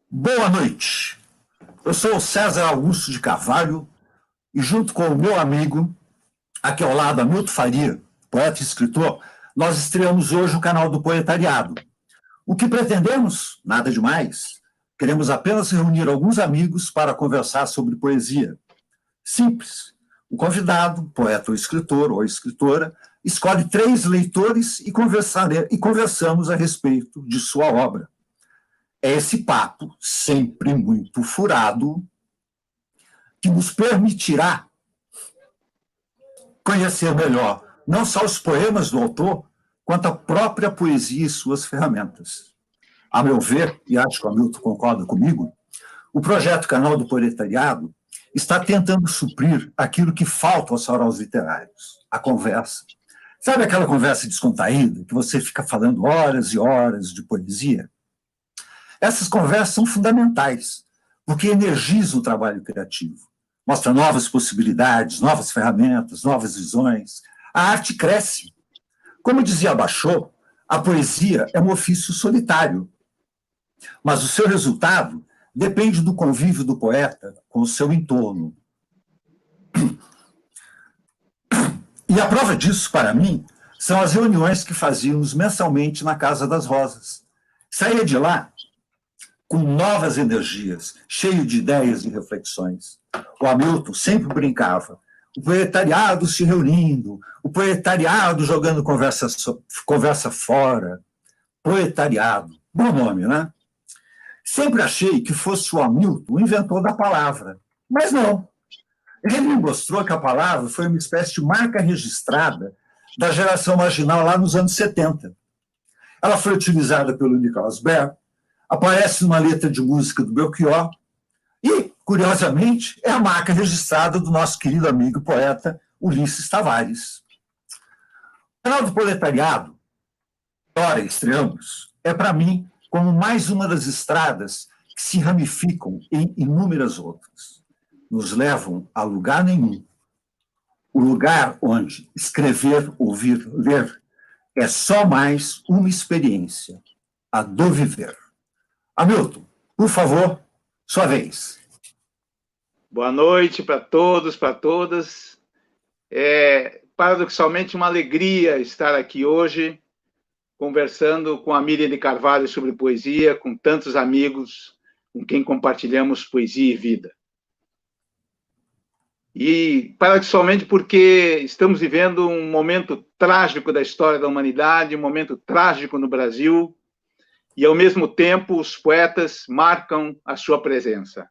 Boa noite. Eu sou o César Augusto de Carvalho e, junto com o meu amigo, aqui ao lado, Hamilton Faria, poeta e escritor, nós estreamos hoje o canal do Poetariado. O que pretendemos? Nada demais. Queremos apenas reunir alguns amigos para conversar sobre poesia. Simples. O convidado, poeta ou escritora, escolhe 3 leitores e conversamos a respeito de sua obra. É esse papo, sempre muito furado, que nos permitirá conhecer melhor não só os poemas do autor, quanto a própria poesia e suas ferramentas. A meu ver, e acho que o Hamilton concorda comigo, o projeto Canal do Proletariado está tentando suprir aquilo que falta aos saraus literários, a conversa. Sabe aquela conversa descontraída, que você fica falando horas e horas de poesia? Essas conversas são fundamentais, porque energizam o trabalho criativo, mostram novas possibilidades, novas ferramentas, novas visões. A arte cresce. Como dizia Bachot, a poesia é um ofício solitário, mas o seu resultado depende do convívio do poeta com o seu entorno. E a prova disso, para mim, são as reuniões que fazíamos mensalmente na Casa das Rosas. Saía de lá com novas energias, cheio de ideias e reflexões. O Hamilton sempre brincava, o proletariado se reunindo, o proletariado jogando conversa fora. Proletariado, bom nome, né? Sempre achei que fosse o Hamilton o inventor da palavra, mas não. Ele me mostrou que a palavra foi uma espécie de marca registrada da geração marginal lá nos anos 70. Ela foi utilizada pelo Nicolas Berg, aparece numa letra de música do Belchior e, curiosamente, é a marca registrada do nosso querido amigo poeta Ulisses Tavares. O Canal do Proletariado, agora estreamos, é para mim como mais uma das estradas que se ramificam em inúmeras outras. Nos levam a lugar nenhum. O lugar onde escrever, ouvir, ler é só mais uma experiência, a do viver. Hamilton, por favor, sua vez. Boa noite para todos, para todas. É paradoxalmente uma alegria estar aqui hoje, conversando com a Miriam de Carvalho sobre poesia, com tantos amigos com quem compartilhamos poesia e vida. E paradoxalmente porque estamos vivendo um momento trágico da história da humanidade, um momento trágico no Brasil, e, ao mesmo tempo, os poetas marcam a sua presença.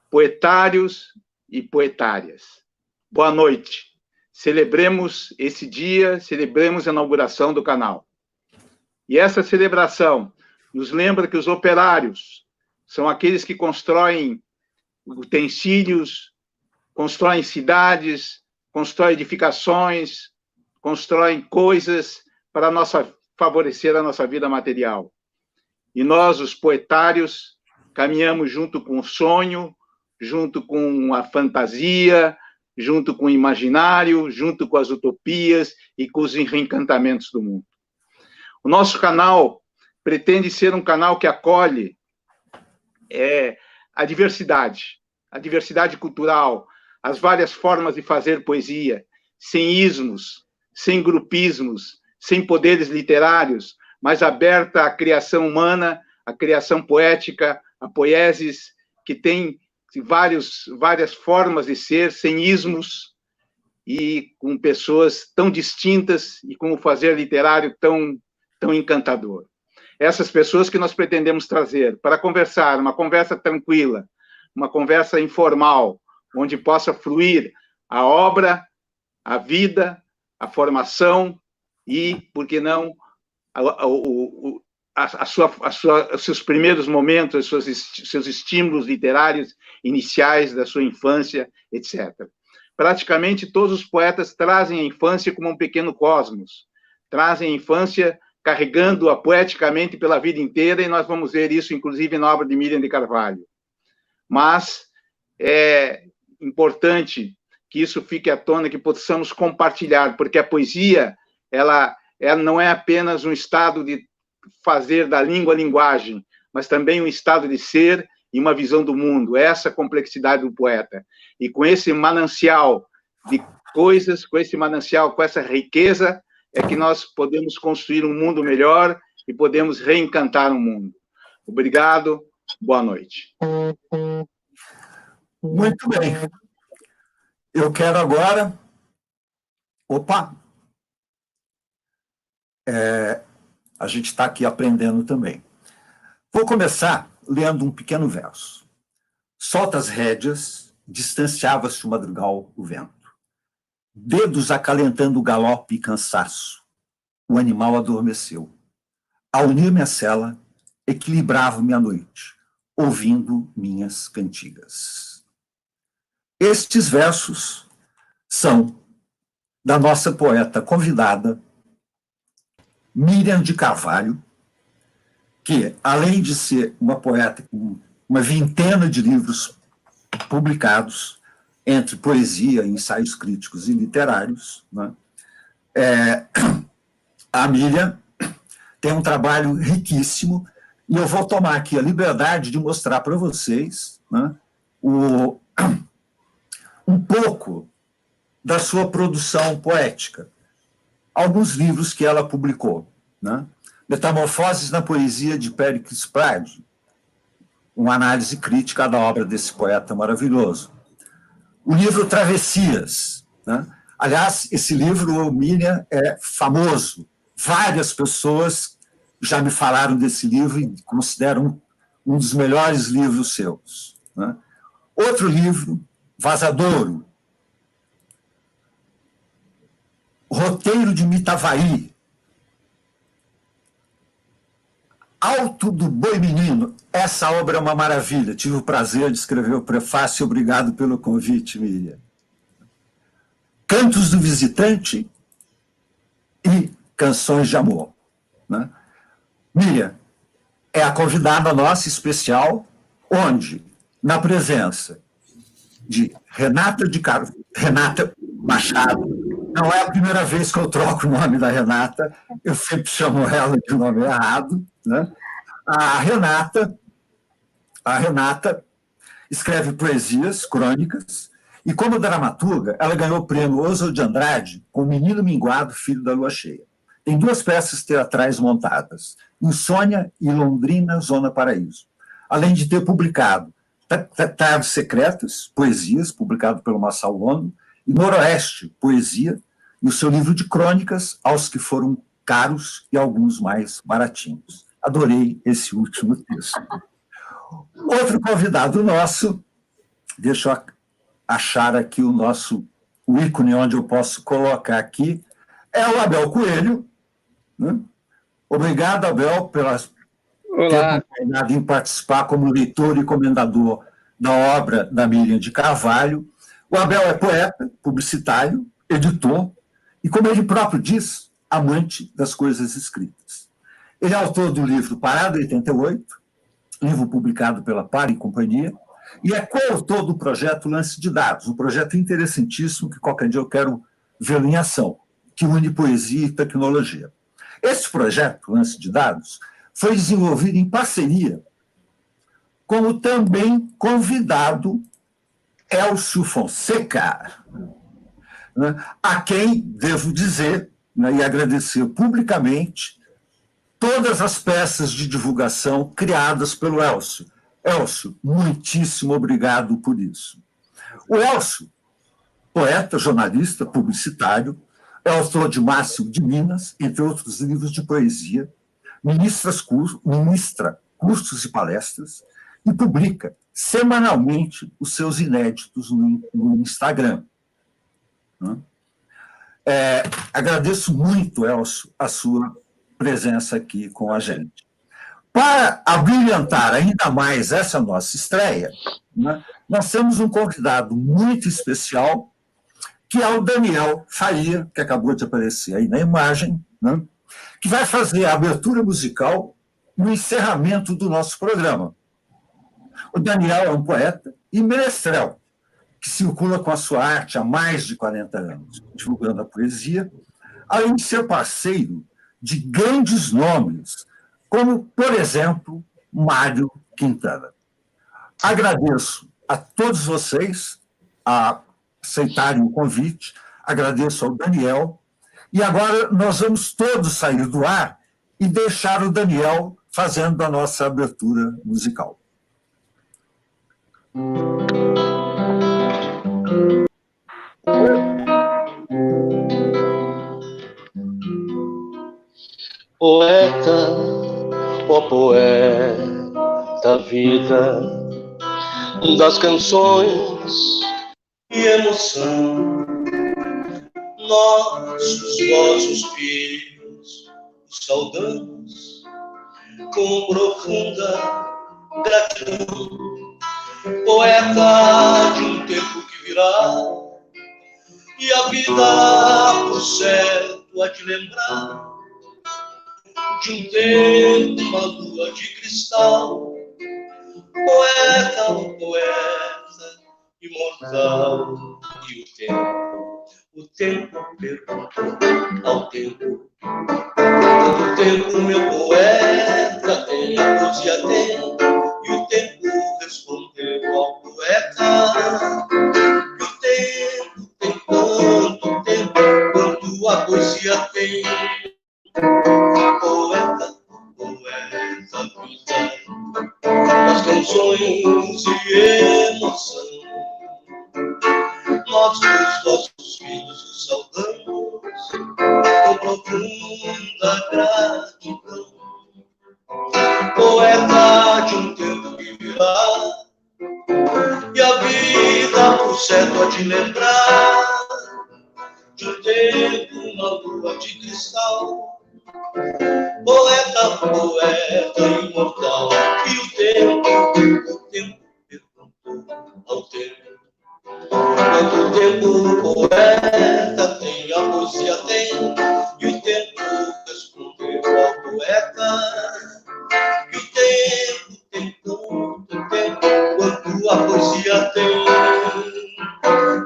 Poetários e poetárias, boa noite. Celebremos esse dia, celebremos a inauguração do canal. E essa celebração nos lembra que os operários são aqueles que constroem utensílios, constroem cidades, constroem edificações, constroem coisas para favorecer a nossa vida material. E nós, os poetários, caminhamos junto com o sonho, junto com a fantasia, junto com o imaginário, junto com as utopias e com os reencantamentos do mundo. O nosso canal pretende ser um canal que acolhe a diversidade cultural, as várias formas de fazer poesia, sem ismos, sem grupismos, sem poderes literários, mas aberta à criação humana, à criação poética, a poieses que tem várias formas de ser, sem ismos, e com pessoas tão distintas e com um fazer literário tão encantador. Essas pessoas que nós pretendemos trazer para conversar, uma conversa tranquila, uma conversa informal, onde possa fluir a obra, a vida, a formação e, por que não, os seus primeiros momentos, seus estímulos literários iniciais da sua infância, etc. Praticamente todos os poetas trazem a infância como um pequeno cosmos, trazem a infância carregando-a poeticamente pela vida inteira, e nós vamos ver isso, inclusive, na obra de Miriam de Carvalho. Mas é importante que isso fique à tona, que possamos compartilhar, porque a poesia, ela não é apenas um estado de fazer da língua a linguagem, mas também um estado de ser e uma visão do mundo, essa complexidade do poeta. E com esse manancial de coisas, com esse manancial, com essa riqueza, é que nós podemos construir um mundo melhor e podemos reencantar o mundo. Obrigado, boa noite. Muito bem. Eu quero agora... Opa! A gente está aqui aprendendo também. Vou começar lendo um pequeno verso. Solta as rédeas, distanciava-se o madrigal o vento. Dedos acalentando o galope e cansaço. O animal adormeceu. Ao unir-me à cela, equilibrava-me a noite, ouvindo minhas cantigas. Estes versos são da nossa poeta convidada, Miriam de Carvalho, que, além de ser uma poeta com uma vintena de livros publicados, entre poesia, ensaios críticos e literários, né, a Miriam tem um trabalho riquíssimo, e eu vou tomar aqui a liberdade de mostrar para vocês, né, um pouco da sua produção poética. Alguns livros que ela publicou, né? Metamorfoses na poesia de Péricles Prade, uma análise crítica da obra desse poeta maravilhoso. O livro Travessias, né? Aliás, esse livro, Miriam, é famoso. Várias pessoas já me falaram desse livro e consideram um dos melhores livros seus, né? Outro livro, Vazadouro, Roteiro de Mitavaí, Alto do Boi Menino. Essa obra é uma maravilha. Tive o prazer de escrever o prefácio. Obrigado pelo convite, Miriam. Cantos do Visitante e Canções de Amor, né? Miriam é a convidada nossa especial, onde, na presença de Renata Machado, não é a primeira vez que eu troco o nome da Renata, eu sempre chamo ela de nome errado, né? A Renata escreve poesias, crônicas, e como dramaturga, ela ganhou o prêmio Oswald de Andrade com O Menino Minguado, Filho da Lua Cheia. Tem 2 peças teatrais montadas, Insônia e Londrina, Zona Paraíso. Além de ter publicado Tardes Secretas, poesias, publicado pelo Marçal Londo, e Noroeste, poesia, e o seu livro de crônicas, Aos que Foram Caros e Alguns Mais Baratinhos. Adorei esse último texto. Outro convidado nosso, deixa eu achar aqui o ícone onde eu posso colocar aqui, é o Abel Coelho, né? Obrigado, Abel, ter convidado em participar como leitor e comendador da obra da Miriam de Carvalho. O Abel é poeta, publicitário, editor, e, como ele próprio diz, amante das coisas escritas. Ele é autor do livro Parada 88, livro publicado pela Par e Companhia, e é coautor do projeto Lance de Dados, um projeto interessantíssimo que qualquer dia eu quero vê-lo em ação, que une poesia e tecnologia. Esse projeto, Lance de Dados, foi desenvolvido em parceria com o também convidado Elcio Fonseca, né, a quem devo dizer, né, e agradecer publicamente todas as peças de divulgação criadas pelo Elcio. Elcio, muitíssimo obrigado por isso. O Elcio, poeta, jornalista, publicitário, é autor de Máximo de Minas, entre outros livros de poesia, ministra cursos e palestras e publica semanalmente os seus inéditos no Instagram. Agradeço muito, Elcio, a sua presença aqui com a gente. Para abrilhantar ainda mais essa nossa estreia, né, nós temos um convidado muito especial, que é o Daniel Faria, que acabou de aparecer aí na imagem, né, que vai fazer a abertura musical no encerramento do nosso programa. O Daniel é um poeta e menestrel, que circula com a sua arte há mais de 40 anos, divulgando a poesia, além de ser parceiro de grandes nomes, como, por exemplo, Mário Quintana. Agradeço a todos vocês a aceitarem o convite, agradeço ao Daniel, e agora nós vamos todos sair do ar e deixar o Daniel fazendo a nossa abertura musical. Poeta, ó poeta, vida das canções e emoção, nós, os vossos filhos, os saudamos com profunda gratidão. Poeta de um tempo que virá, e a vida, por certo, há de lembrar de um tempo, uma lua de cristal. Poeta, um poeta imortal. E o tempo perguntou ao tempo: quanto tempo, meu poeta, tem? A poesia tem. E o tempo respondeu ao poeta que o tempo tem tanto tempo quanto a poesia tem. Poeta, poeta, vida das canções e emoção, nós, os nossos filhos, os saudamos com profunda gratidão. Poeta de um tempo que virá, e a vida, por certo, há de lembrar de um tempo, uma lua de cristal. Poeta, poeta imortal. E o tempo perguntou ao tempo: quanto tempo, poeta, tem? A poesia tem. E o tempo respondeu ao poeta que o tempo tem tanto tempo quanto a poesia tem.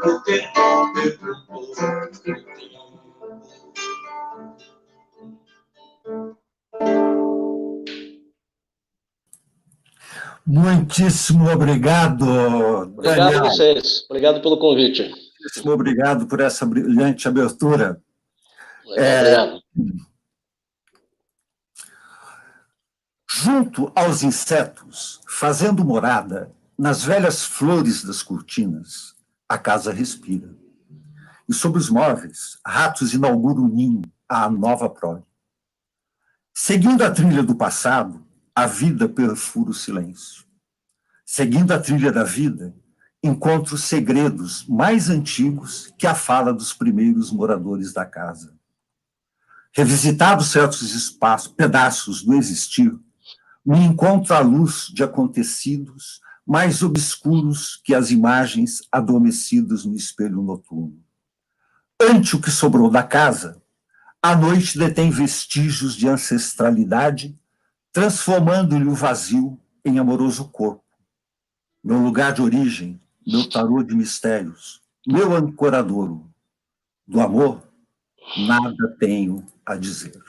O tempo perguntou ao tempo. Muitíssimo obrigado, Daniel. Obrigado a vocês. Obrigado pelo convite. Muitíssimo obrigado por essa brilhante abertura. Obrigado. Junto aos insetos, fazendo morada nas velhas flores das cortinas, a casa respira. E sobre os móveis, ratos inauguram um ninho à nova prole. Seguindo a trilha do passado, a vida perfura o silêncio. Seguindo a trilha da vida, encontro segredos mais antigos que a fala dos primeiros moradores da casa. Revisitados certos espaços, pedaços do existir, me encontro à luz de acontecidos mais obscuros que as imagens adormecidas no espelho noturno. Ante o que sobrou da casa, a noite detém vestígios de ancestralidade, transformando-lhe o vazio em amoroso corpo. Meu lugar de origem, meu tarô de mistérios, meu ancoradouro. Do amor, nada tenho a dizer.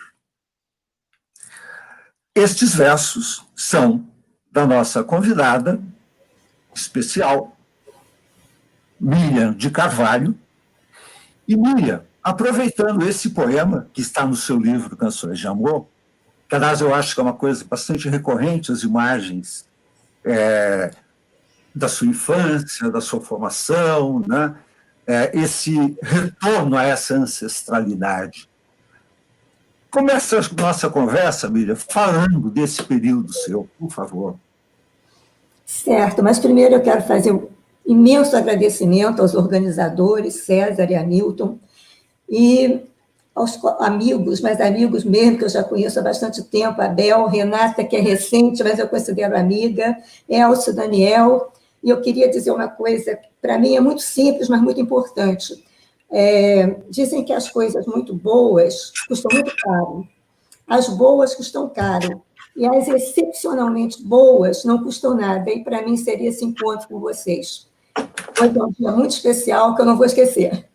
Estes versos são da nossa convidada especial, Miriam de Carvalho. E Miriam, aproveitando esse poema que está no seu livro Canções de Amor, que, aliás, eu acho que é uma coisa bastante recorrente, as imagens da sua infância, da sua formação, né? Esse retorno a essa ancestralidade. Começa a nossa conversa, Miriam, falando desse período seu, por favor. Certo, mas primeiro eu quero fazer um imenso agradecimento aos organizadores, César e Hamilton, e aos amigos, mas amigos mesmo, que eu já conheço há bastante tempo, Abel, Renata, que é recente, mas eu considero amiga, Elcio, Daniel, e eu queria dizer uma coisa, para mim é muito simples, mas muito importante. Dizem que as coisas muito boas custam muito caro, as boas custam caro, e as excepcionalmente boas não custam nada, e para mim seria esse encontro com vocês. Hoje é um dia muito especial que eu não vou esquecer.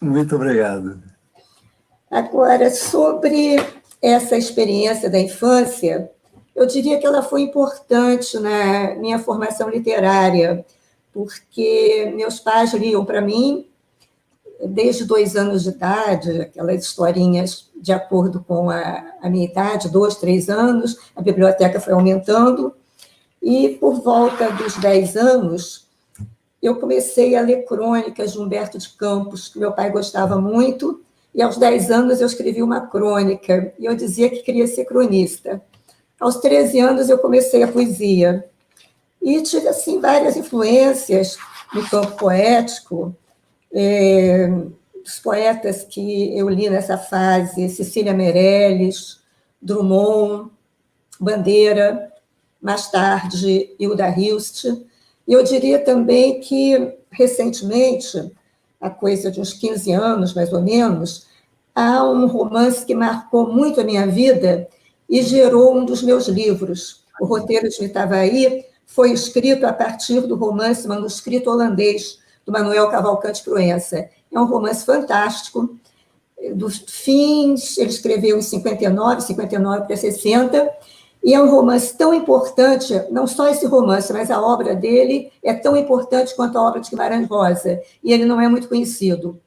Muito obrigado. Agora, sobre essa experiência da infância, Eu diria que ela foi importante na minha formação literária, porque meus pais liam para mim desde 2 anos de idade, aquelas historinhas de acordo com a minha idade, 2, 3 anos, a biblioteca foi aumentando, e por volta dos 10 anos, eu comecei a ler crônicas de Humberto de Campos, que meu pai gostava muito, e aos 10 anos eu escrevi uma crônica, e eu dizia que queria ser cronista. Aos 13 anos eu comecei a poesia, e tive, assim, várias influências no campo poético, os poetas que eu li nessa fase, Cecília Meirelles, Drummond, Bandeira, mais tarde, Hilda Hilst. E eu diria também que, recentemente, há coisa de uns 15 anos, mais ou menos, há um romance que marcou muito a minha vida e gerou um dos meus livros. O Roteiro de Itavaí foi escrito a partir do romance manuscrito holandês, do Manuel Cavalcante Proença. É um romance fantástico, dos fins, ele escreveu em 59 para 60, e é um romance tão importante, não só esse romance, mas a obra dele é tão importante quanto a obra de Guimarães Rosa, e ele não é muito conhecido,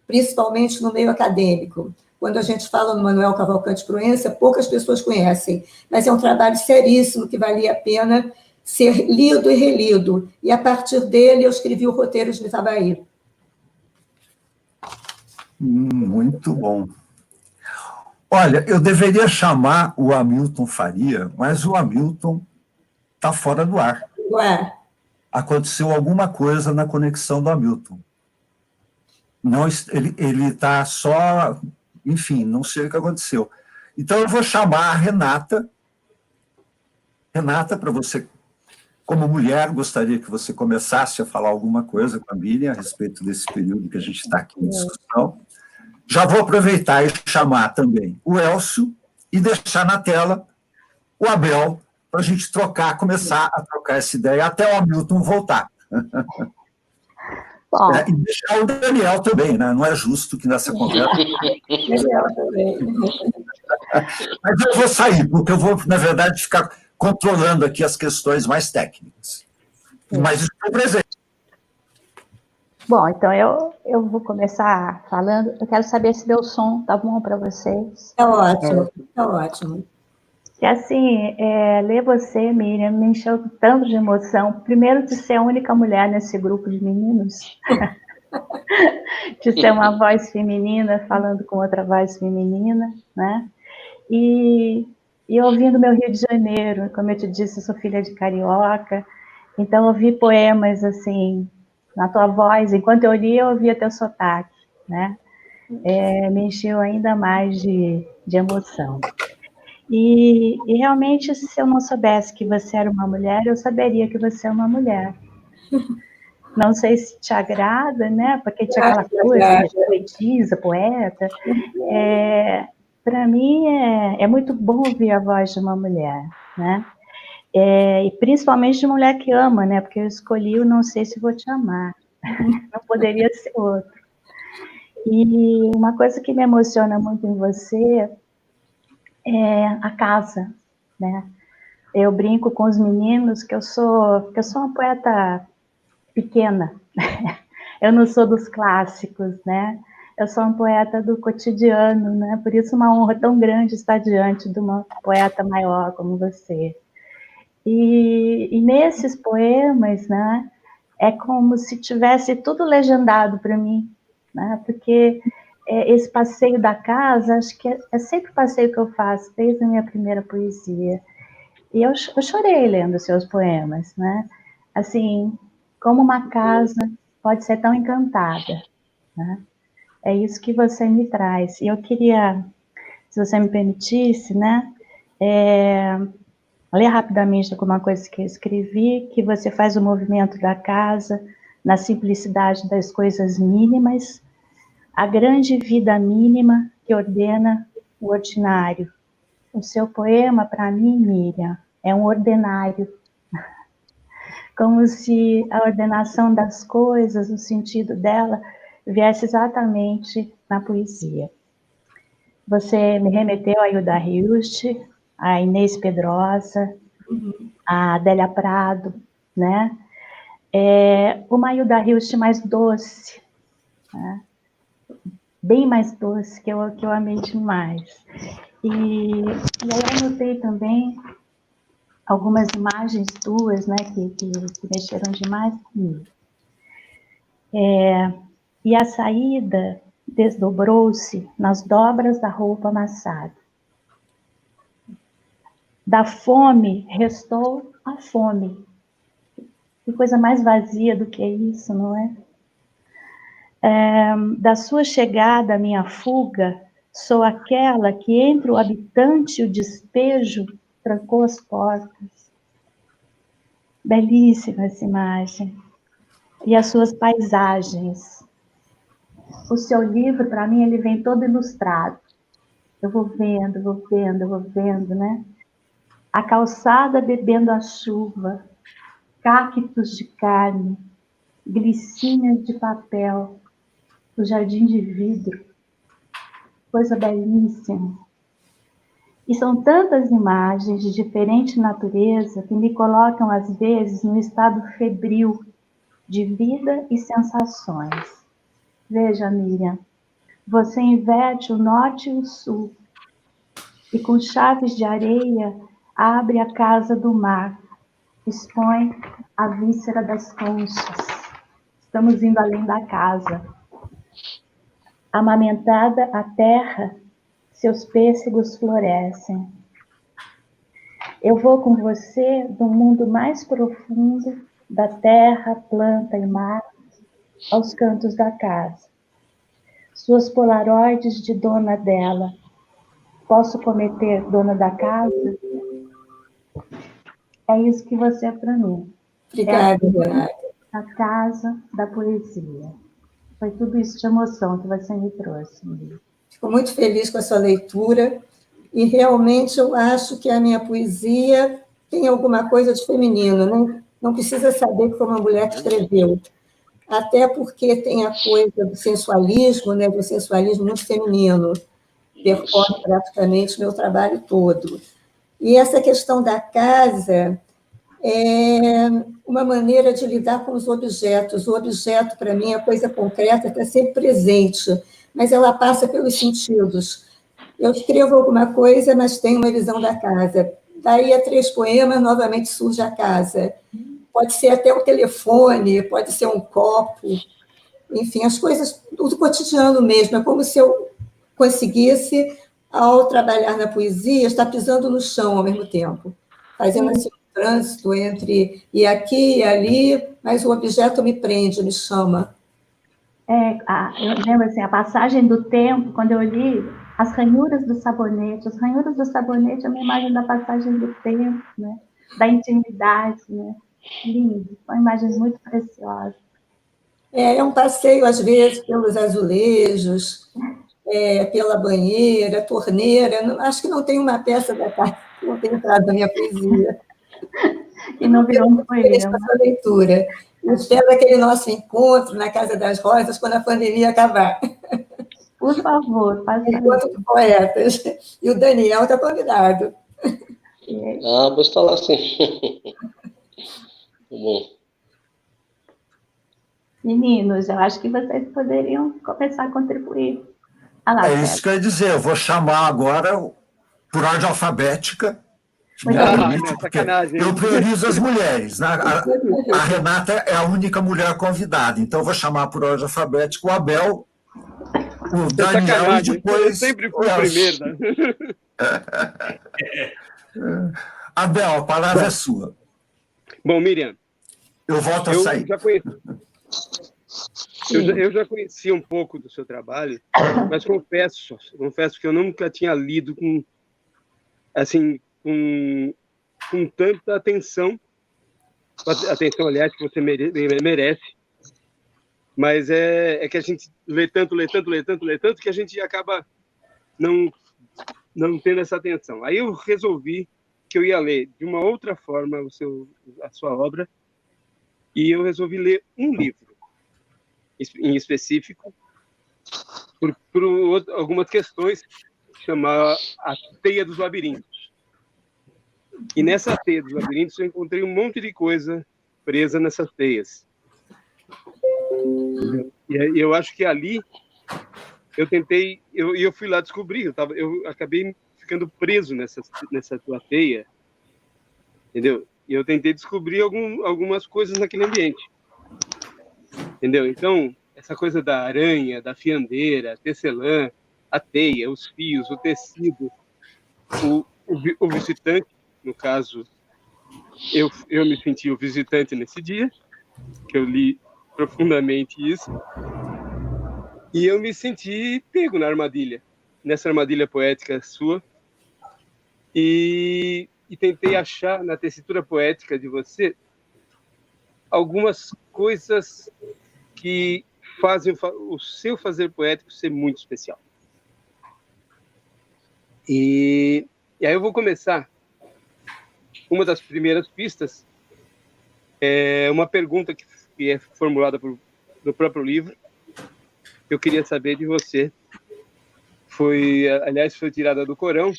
principalmente no meio acadêmico. Quando a gente fala no Manuel Cavalcante Proença, poucas pessoas conhecem, mas é um trabalho seríssimo que valia a pena ser lido e relido, e a partir dele eu escrevi o Roteiro de Itavaí. Muito bom. Olha, eu deveria chamar o Hamilton Faria, mas o Hamilton está fora do ar. Ué. Aconteceu alguma coisa na conexão do Hamilton. Não, ele está só... Enfim, não sei o que aconteceu. Então, eu vou chamar a Renata. Renata, para você, como mulher, gostaria que você começasse a falar alguma coisa com a Miriam a respeito desse período que a gente está aqui em discussão. Já vou aproveitar e chamar também o Elcio e deixar na tela o Abel para a gente começar a trocar essa ideia até o Hamilton voltar. Bom. E deixar o Daniel também, né? Não é justo que nessa conversa... Daniel também. Mas eu vou sair, porque eu vou, na verdade, ficar controlando aqui as questões mais técnicas. Mas estou presente. Bom, então eu vou começar falando. Eu quero saber se meu som tá bom para vocês. Tá ótimo, tá ótimo. Que assim, ler você, Miriam, me encheu tanto de emoção. Primeiro, de ser a única mulher nesse grupo de meninos. De ser uma voz feminina falando com outra voz feminina, né? E ouvindo meu Rio de Janeiro, como eu te disse, eu sou filha de carioca, então ouvi poemas assim, na tua voz, enquanto eu lia, eu ouvia teu sotaque, né? Me encheu ainda mais de emoção. E realmente, se eu não soubesse que você era uma mulher, eu saberia que você é uma mulher. Não sei se te agrada, né? Porque tinha aquela coisa de poetisa, poeta. Para mim, é muito bom ouvir a voz de uma mulher, né? E principalmente de mulher que ama, né? Porque eu escolhi o Não Sei Se Vou Te Amar. Não poderia ser outro. E uma coisa que me emociona muito em você é a casa, né? Eu brinco com os meninos que eu sou uma poeta pequena. Eu não sou dos clássicos, né? Eu sou uma poeta do cotidiano, né? Por isso uma honra tão grande estar diante de uma poeta maior como você. E nesses poemas, né? É como se tivesse tudo legendado para mim, né? Porque esse passeio da casa, acho que é sempre o passeio que eu faço, desde a minha primeira poesia. E eu chorei lendo seus poemas, né? Assim, como uma casa pode ser tão encantada, né? É isso que você me traz. E eu queria, se você me permitisse, né? Ler rapidamente alguma coisa que eu escrevi, que você faz o movimento da casa, na simplicidade das coisas mínimas, a grande vida mínima que ordena o ordinário. O seu poema, para mim, Miriam, é um ordenário. Como se a ordenação das coisas, o sentido dela, viesse exatamente na poesia. Você me remeteu a Hilda Hilst, a Inês Pedrosa, a Adélia Prado, né? O Mailda Hilst mais doce, né? Bem mais doce, que eu amei demais. E aí eu anotei também algumas imagens tuas, né, que mexeram demais comigo. E a saída desdobrou-se nas dobras da roupa amassada. Da fome restou a fome. Que coisa mais vazia do que isso, não é? Da sua chegada à minha fuga, sou aquela que entre o habitante e o despejo trancou as portas. Belíssima essa imagem. E as suas paisagens. O seu livro, para mim, ele vem todo ilustrado. Eu vou vendo, né? A calçada bebendo a chuva, cactos de carne, glicinhas de papel, o jardim de vidro, coisa belíssima. E são tantas imagens de diferente natureza que me colocam, às vezes, num estado febril de vida e sensações. Veja, Miriam, você inverte o norte e o sul, e com chaves de areia abre a casa do mar, expõe a víscera das conchas. Estamos indo além da casa. Amamentada a terra, seus pêssegos florescem. Eu vou com você do mundo mais profundo, da terra, planta e mar, aos cantos da casa. Suas polaroides de dona dela. Posso cometer dona da casa? É isso que você é para mim. Obrigada, Renata. A casa da poesia. Foi tudo isso de emoção que você me trouxe. Fico muito feliz com a sua leitura e realmente eu acho que a minha poesia tem alguma coisa de feminino. Não precisa saber que foi uma mulher que escreveu, até porque tem a coisa do sensualismo, né, do sensualismo muito feminino, percorre praticamente meu trabalho todo. E essa questão da casa é uma maneira de lidar com os objetos. O objeto, para mim, a coisa concreta, está sempre presente, mas ela passa pelos sentidos. Eu escrevo alguma coisa, mas tenho uma visão da casa. Daí a 3 poemas, novamente surge a casa. Pode ser até o telefone, pode ser um copo, enfim, as coisas do cotidiano mesmo. É como se eu conseguisse, ao trabalhar na poesia, estar pisando no chão ao mesmo tempo, fazendo assim um trânsito entre ir aqui e ali, mas o objeto me prende, me chama. Eu lembro assim, a passagem do tempo, quando eu li as ranhuras do sabonete. As ranhuras do sabonete é uma imagem da passagem do tempo, né? Da intimidade, né? Lindo, uma imagem muito preciosa. É um passeio, às vezes, pelos azulejos, pela banheira, torneira. Acho que não tem uma peça da casa que não tenha entrado na minha poesia. E não virou um poema. Essa leitura. Eu espero aquele nosso encontro na Casa das Rosas quando a pandemia acabar. Por favor, faça Encontro de poetas. E o Daniel está convidado. Vou estar lá, sim. Bom. Meninos, eu acho que vocês poderiam começar a contribuir. É isso que eu ia dizer. Eu vou chamar agora por ordem alfabética. Me permite, porque eu priorizo as mulheres. Né? A Renata é a única mulher convidada, então eu vou chamar por ordem alfabética o Abel, o Daniel e depois... Eu sempre fui o primeiro. Né? Abel, a palavra é sua. Bom, Miriam, eu volto a sair. Eu já conhecia um pouco do seu trabalho, mas confesso que eu nunca tinha lido com tanta atenção, aliás, que você merece, mas é que a gente lê tanto, que a gente acaba não tendo essa atenção. Aí eu resolvi que eu ia ler de uma outra forma a sua obra, e eu resolvi ler um livro em específico, por algumas questões, chamar A Teia dos Labirintos. E nessa teia dos labirintos eu encontrei um monte de coisa presa nessas teias. E eu acho que ali eu tentei, eu fui lá descobrir, eu acabei ficando preso nessa tua teia, entendeu? E eu tentei descobrir algumas coisas naquele ambiente, entendeu? Então, essa coisa da aranha, da fiandeira, a tecelã, a teia, os fios, o tecido, o visitante, no caso, eu me senti o visitante nesse dia, que eu li profundamente isso, e eu me senti pego na armadilha, nessa armadilha poética sua, e tentei achar na tessitura poética de você algumas coisas que fazem o seu fazer poético ser muito especial. E aí eu vou começar. Uma das primeiras pistas é uma pergunta que é formulada no próprio livro. Eu queria saber de você. Aliás, foi tirada do Corão.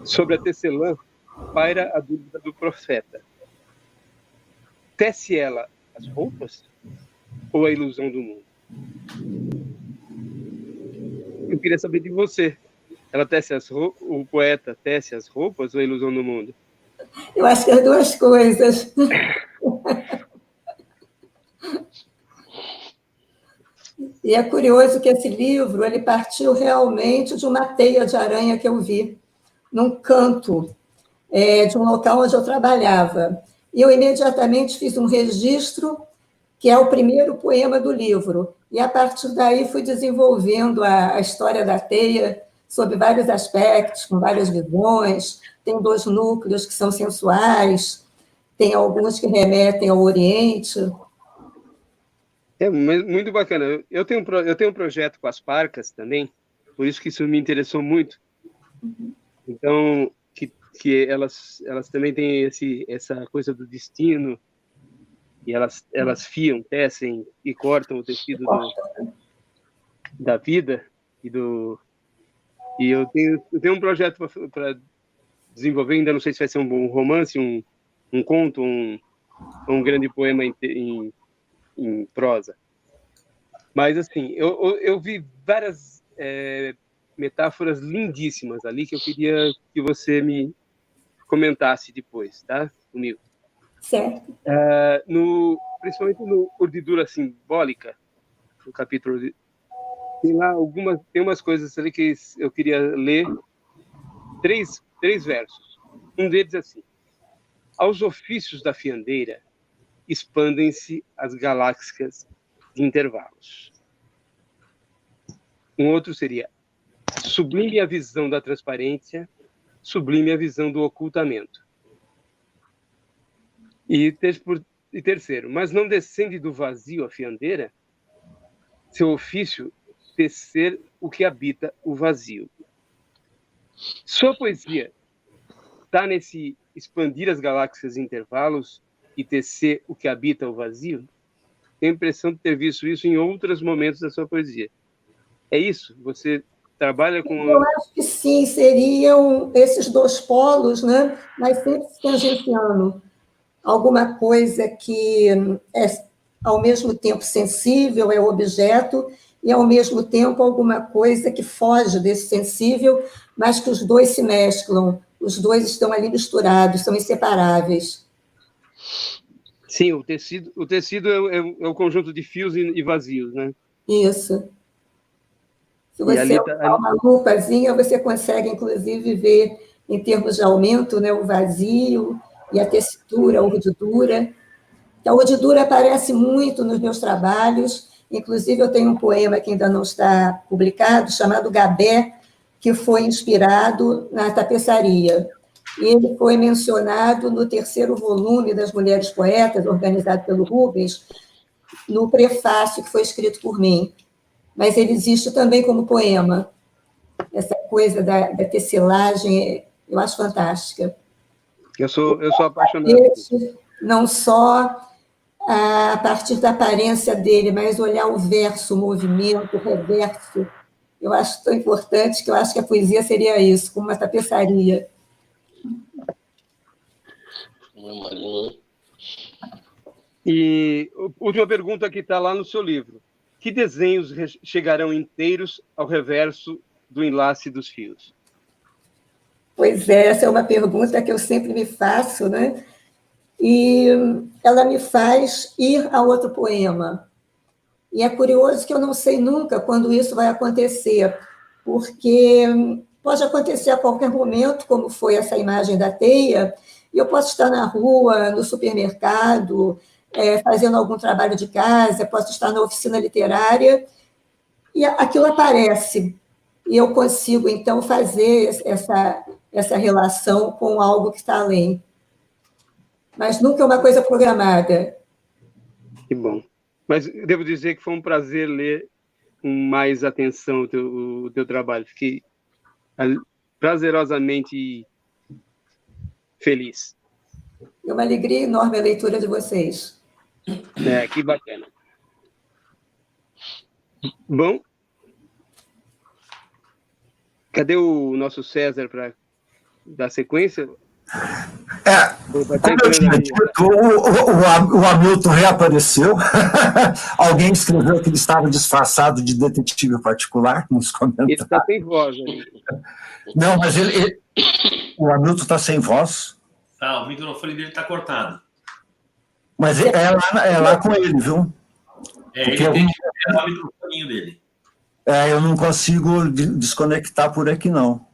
Sobre a tecelã, paira a dúvida do profeta. Tece ela as roupas ou a ilusão do mundo? Eu queria saber de você. Ela tece o poeta tece as roupas ou a ilusão do mundo? Eu acho que as duas coisas. E é curioso que esse livro ele partiu realmente de uma teia de aranha que eu vi num canto de um local onde eu trabalhava. E eu imediatamente fiz um registro, que é o primeiro poema do livro. E, a partir daí, fui desenvolvendo a história da teia sob vários aspectos, com várias visões. Tem 2 núcleos que são sensuais, tem alguns que remetem ao Oriente. É muito bacana. Eu tenho um projeto com as parcas também, por isso que isso me interessou muito. Então, que elas também têm essa coisa do destino, e elas fiam, tecem e cortam o tecido da vida, e eu tenho um projeto para desenvolver, ainda não sei se vai ser um bom romance, um conto, um grande poema em prosa. Mas, assim, eu vi várias metáforas lindíssimas ali que eu queria que você me comentasse depois, tá? Comigo. Certo. Principalmente no Urdidura Simbólica, no capítulo, tem umas coisas ali que eu queria ler, 3 versos. Um deles assim: aos ofícios da fiandeira expandem-se as galáxias de intervalos. Um outro seria: sublime a visão da transparência, sublime a visão do ocultamento. E terceiro: mas não descende do vazio a fiandeira, seu ofício tecer o que habita o vazio. Sua poesia está nesse expandir as galáxias em intervalos e tecer o que habita o vazio? Tenho a impressão de ter visto isso em outros momentos da sua poesia. É isso? Você trabalha com... Eu acho que sim, seriam esses 2 polos, né? Mas sempre se tangenciando. Alguma coisa que é, ao mesmo tempo, sensível, é objeto, e, ao mesmo tempo, alguma coisa que foge desse sensível, mas que os 2 se mesclam, os 2 estão ali misturados, são inseparáveis. Sim, o tecido é o conjunto de fios e vazios, né? Isso. Se você usar uma lupazinha, você consegue, inclusive, ver, em termos de aumento, né, o vazio e a tessitura, a urdidura. A urdidura aparece muito nos meus trabalhos, inclusive eu tenho um poema que ainda não está publicado, chamado Gabé, que foi inspirado na tapeçaria. E ele foi mencionado no 3º volume das Mulheres Poetas, organizado pelo Rubens, no prefácio que foi escrito por mim. Mas ele existe também como poema. Essa coisa da tecelagem, eu acho fantástica. Eu sou apaixonado. Não só a partir da aparência dele, mas olhar o verso, o movimento, o reverso, Eu acho tão importante que eu acho que a poesia seria isso, como uma tapeçaria. E última pergunta que está lá no seu livro. Que desenhos chegarão inteiros ao reverso do enlace dos fios? Pois é, essa é uma pergunta que eu sempre me faço, né? E ela me faz ir a outro poema. E é curioso que eu não sei nunca quando isso vai acontecer, porque pode acontecer a qualquer momento, como foi essa imagem da teia, e eu posso estar na rua, no supermercado, fazendo algum trabalho de casa, posso estar na oficina literária, e aquilo aparece, e eu consigo, então, fazer essa relação com algo que está além. Mas nunca é uma coisa programada. Que bom. Mas devo dizer que foi um prazer ler com mais atenção o teu trabalho. Fiquei prazerosamente feliz. É uma alegria enorme a leitura de vocês. Que bacana. Bom, cadê o nosso César para dar sequência? O Hamilton reapareceu. Alguém escreveu que ele estava disfarçado de detetive particular nos comentários. Ele está sem voz ali. Não, mas o Hamilton está sem voz. Tá, o microfone dele está cortado. Mas é lá com ele, viu? Ele tem que pegar o microfone dele. Eu não consigo desconectar por aqui, não.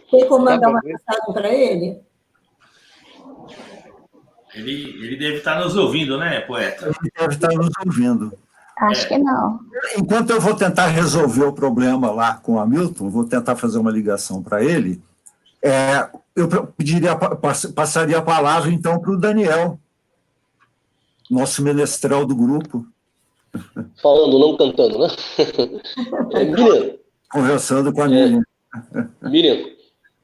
Tem como mandar uma mensagem para ele? Ele deve estar nos ouvindo, né, poeta? Ele deve estar nos ouvindo. Acho que não. Enquanto eu vou tentar resolver o problema lá com o Hamilton, vou tentar fazer uma ligação para ele, eu passaria a palavra, então, para o Daniel, nosso menestrel do grupo. Falando, não cantando, né? Miriam. Conversando com a Miriam. Miriam,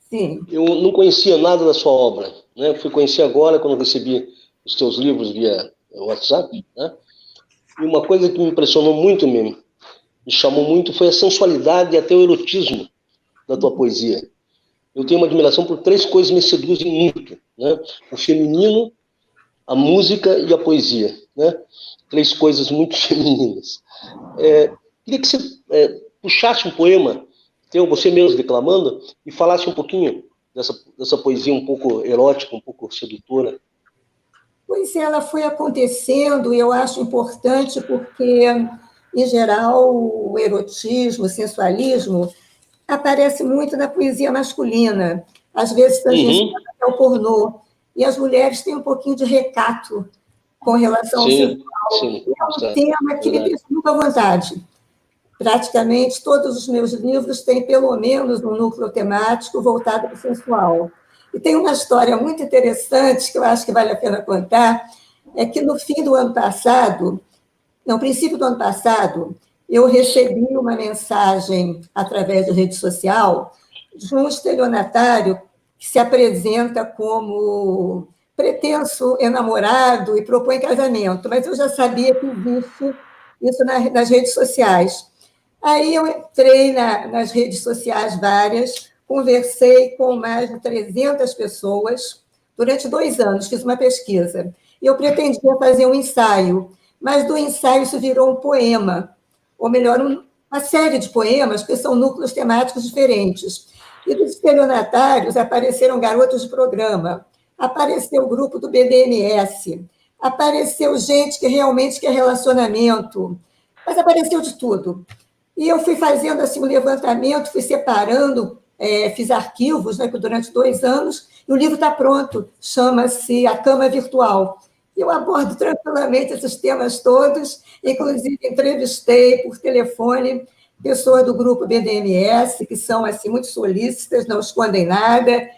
sim. Eu não conhecia nada da sua obra, né? Fui conhecer agora, quando recebi os teus livros via WhatsApp, né? E uma coisa que me impressionou muito mesmo, me chamou muito, foi a sensualidade e até o erotismo da tua poesia. Eu tenho uma admiração por 3 coisas que me seduzem muito, né? O feminino, a música e a poesia, né? 3 coisas muito femininas. Queria que você puxasse um poema, você mesmo declamando, e falasse um pouquinho dessa poesia um pouco erótica, um pouco sedutora. Pois ela foi acontecendo, e eu acho importante porque, em geral, o erotismo, o sensualismo, aparece muito na poesia masculina. Às vezes, a gente até o pornô. E as mulheres têm um pouquinho de recato com relação ao sensual. Sim, é um tema que me deixa muito à vontade. Praticamente todos os meus livros têm, pelo menos, um núcleo temático voltado para o sensual. E tem uma história muito interessante que eu acho que vale a pena contar, é que no fim do ano passado, no princípio do ano passado, eu recebi uma mensagem através de rede social de um estelionatário que se apresenta como pretenso enamorado e propõe casamento, mas eu já sabia que existe isso nas redes sociais. Aí eu entrei nas redes sociais várias, conversei com mais de 300 pessoas durante 2 anos, fiz uma pesquisa. E eu pretendia fazer um ensaio, mas do ensaio isso virou um poema, ou melhor, uma série de poemas, que são núcleos temáticos diferentes. E dos estelionatários apareceram garotos de programa, apareceu o grupo do BDMS, apareceu gente que realmente quer relacionamento, mas apareceu de tudo. E eu fui fazendo assim, um levantamento, fui separando, fiz arquivos, né, durante 2 anos, e o livro está pronto, chama-se A Cama Virtual. Eu abordo tranquilamente esses temas todos, inclusive entrevistei por telefone pessoas do grupo BDMS, que são assim, muito solícitas, não escondem nada,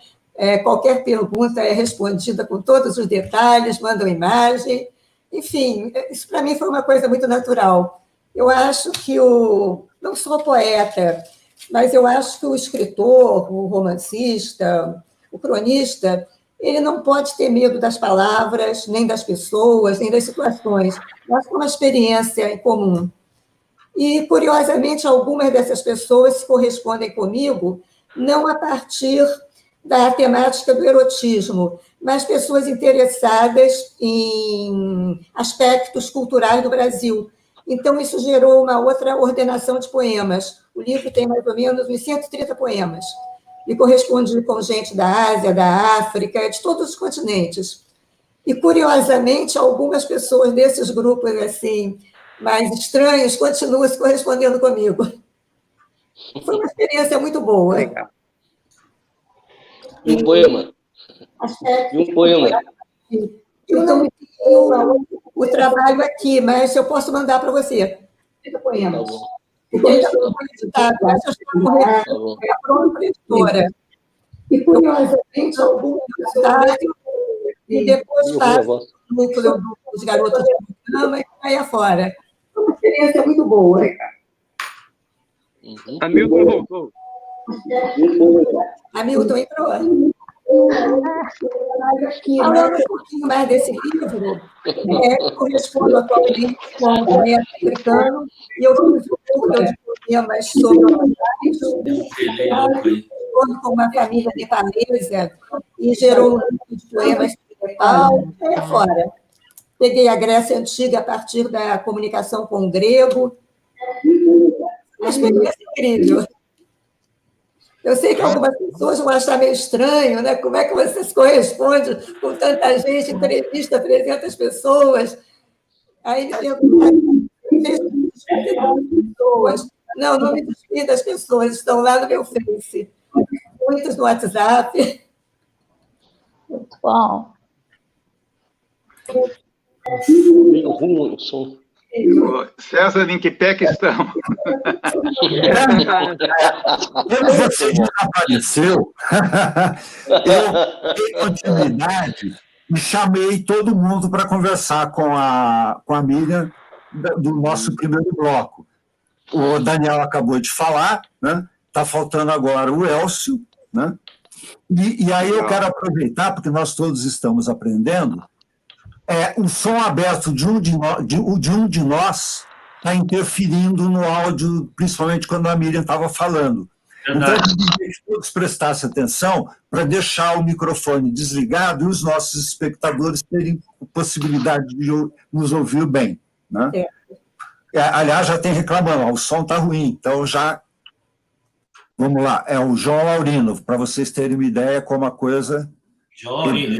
qualquer pergunta é respondida com todos os detalhes, mandam imagem, enfim, isso para mim foi uma coisa muito natural. Eu acho que não sou poeta, mas eu acho que o escritor, o romancista, o cronista, ele não pode ter medo das palavras, nem das pessoas, nem das situações. Eu acho que é uma experiência em comum. E, curiosamente, algumas dessas pessoas se correspondem comigo não a partir da temática do erotismo, mas pessoas interessadas em aspectos culturais do Brasil. Então, isso gerou uma outra ordenação de poemas. O livro tem mais ou menos uns 130 poemas, e corresponde com gente da Ásia, da África, de todos os continentes. E, curiosamente, algumas pessoas desses grupos assim mais estranhos continuam se correspondendo comigo. Foi uma experiência muito boa. Legal. E um poema. E um poema. Eu não tenho o trabalho aqui, mas eu posso mandar para você. Poemas. Tá bom. Porque ainda não foi editado, mas eu estou correndo, é pronto para a editora. E, curiosamente, alguns editados, e depois faz o núcleo dos garotos de programa e vai afora. Foi uma experiência muito boa. Hamilton voltou. Hamilton entrou. Falando um pouquinho mais desse livro, correspondo atualmente com o poeta africano, e eu fiz um núcleo de poemas sobre o com uma família nepalesa, e gerou um núcleo de poemas sobre Nepal, e fora. Peguei a Grécia Antiga a partir da comunicação com o grego. Uma experiência incrível. Eu sei que algumas pessoas vão achar meio estranho, né? Como é que você se corresponde com tanta gente, entrevista 300 pessoas? Aí me perguntaram, pessoas. Não, não me desfiz das pessoas, estão lá no meu Face. Muitos no WhatsApp. Muito bom. Meio ruim o som. César, em que pé que estão? Quando você desapareceu, eu dei continuidade e chamei todo mundo para conversar com a Miriam do nosso primeiro bloco. O Daniel acabou de falar, né? Está faltando agora o Elcio, né? E aí eu quero aproveitar, porque nós todos estamos aprendendo, o som aberto de um de nós está interferindo no áudio, principalmente quando a Miriam estava falando. Então, eu queria que todos prestassem atenção para deixar o microfone desligado e os nossos espectadores terem possibilidade de nos ouvir bem. Né? Aliás, já tem reclamando, o som está ruim, então já... Vamos lá, é o João Laurino, para vocês terem uma ideia como a coisa... João Laurino,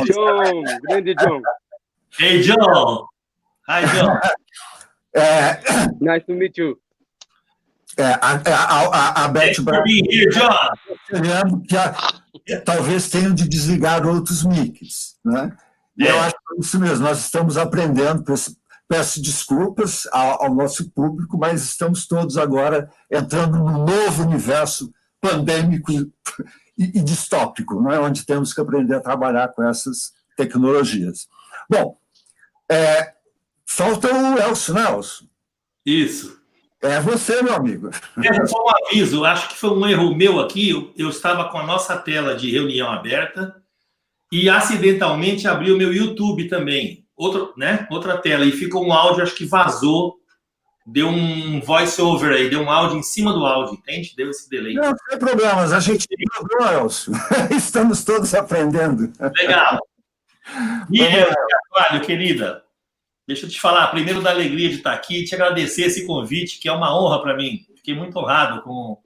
John, grande John. Hey, John. Hi, John. Nice to meet you. A Beth Brown... Here, John. que talvez tenham de desligar outros mics. Né? Eu acho que é isso mesmo, nós estamos aprendendo, peço desculpas ao nosso público, mas estamos todos agora entrando num novo universo pandêmico e distópico, não é? Onde temos que aprender a trabalhar com essas tecnologias. Bom, falta o Elcio, né, Elcio? Isso. É você, meu amigo. Só um aviso, acho que foi um erro meu aqui, eu estava com a nossa tela de reunião aberta e acidentalmente abri o meu YouTube também, outra tela, e ficou um áudio, acho que vazou, deu um voice-over aí, deu um áudio em cima do áudio, entende? Deu esse delay. Não tem problemas, a gente jogou, Elcio. Estamos todos aprendendo. Legal. Miriam Carvalho, querida, deixa eu te falar, primeiro da alegria de estar aqui, te agradecer esse convite, que é uma honra para mim. Fiquei muito honrado com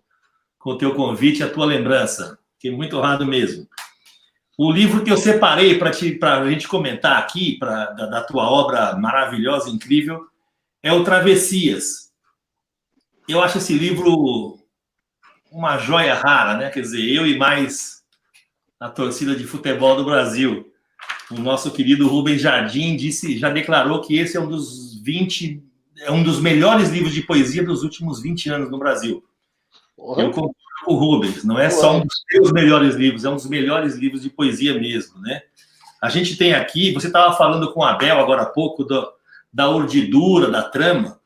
o teu convite e a tua lembrança. Fiquei muito honrado mesmo. O livro que eu separei para a gente comentar aqui, da tua obra maravilhosa, incrível, é o Travessias. Eu acho esse livro uma joia rara, né? Quer dizer, eu e mais a torcida de futebol do Brasil. O nosso querido Rubens Jardim já declarou que esse é um dos melhores livros de poesia dos últimos 20 anos no Brasil. Eu concordo com o Rubens, não é só um dos seus melhores livros, é um dos melhores livros de poesia mesmo, né? A gente tem aqui, você estava falando com o Abel agora há pouco da urdidura, da trama,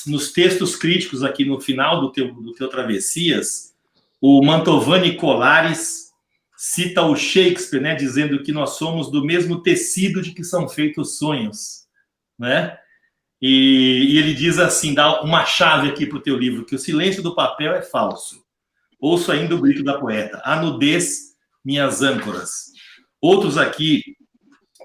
nos textos críticos aqui no final do teu Travessias, o Mantovani Colares cita o Shakespeare, né, dizendo que nós somos do mesmo tecido de que são feitos os sonhos, né? E ele diz assim, dá uma chave aqui para o teu livro, que o silêncio do papel é falso. Ouço ainda o grito da poeta. A nudez, minhas âncoras. Outros aqui,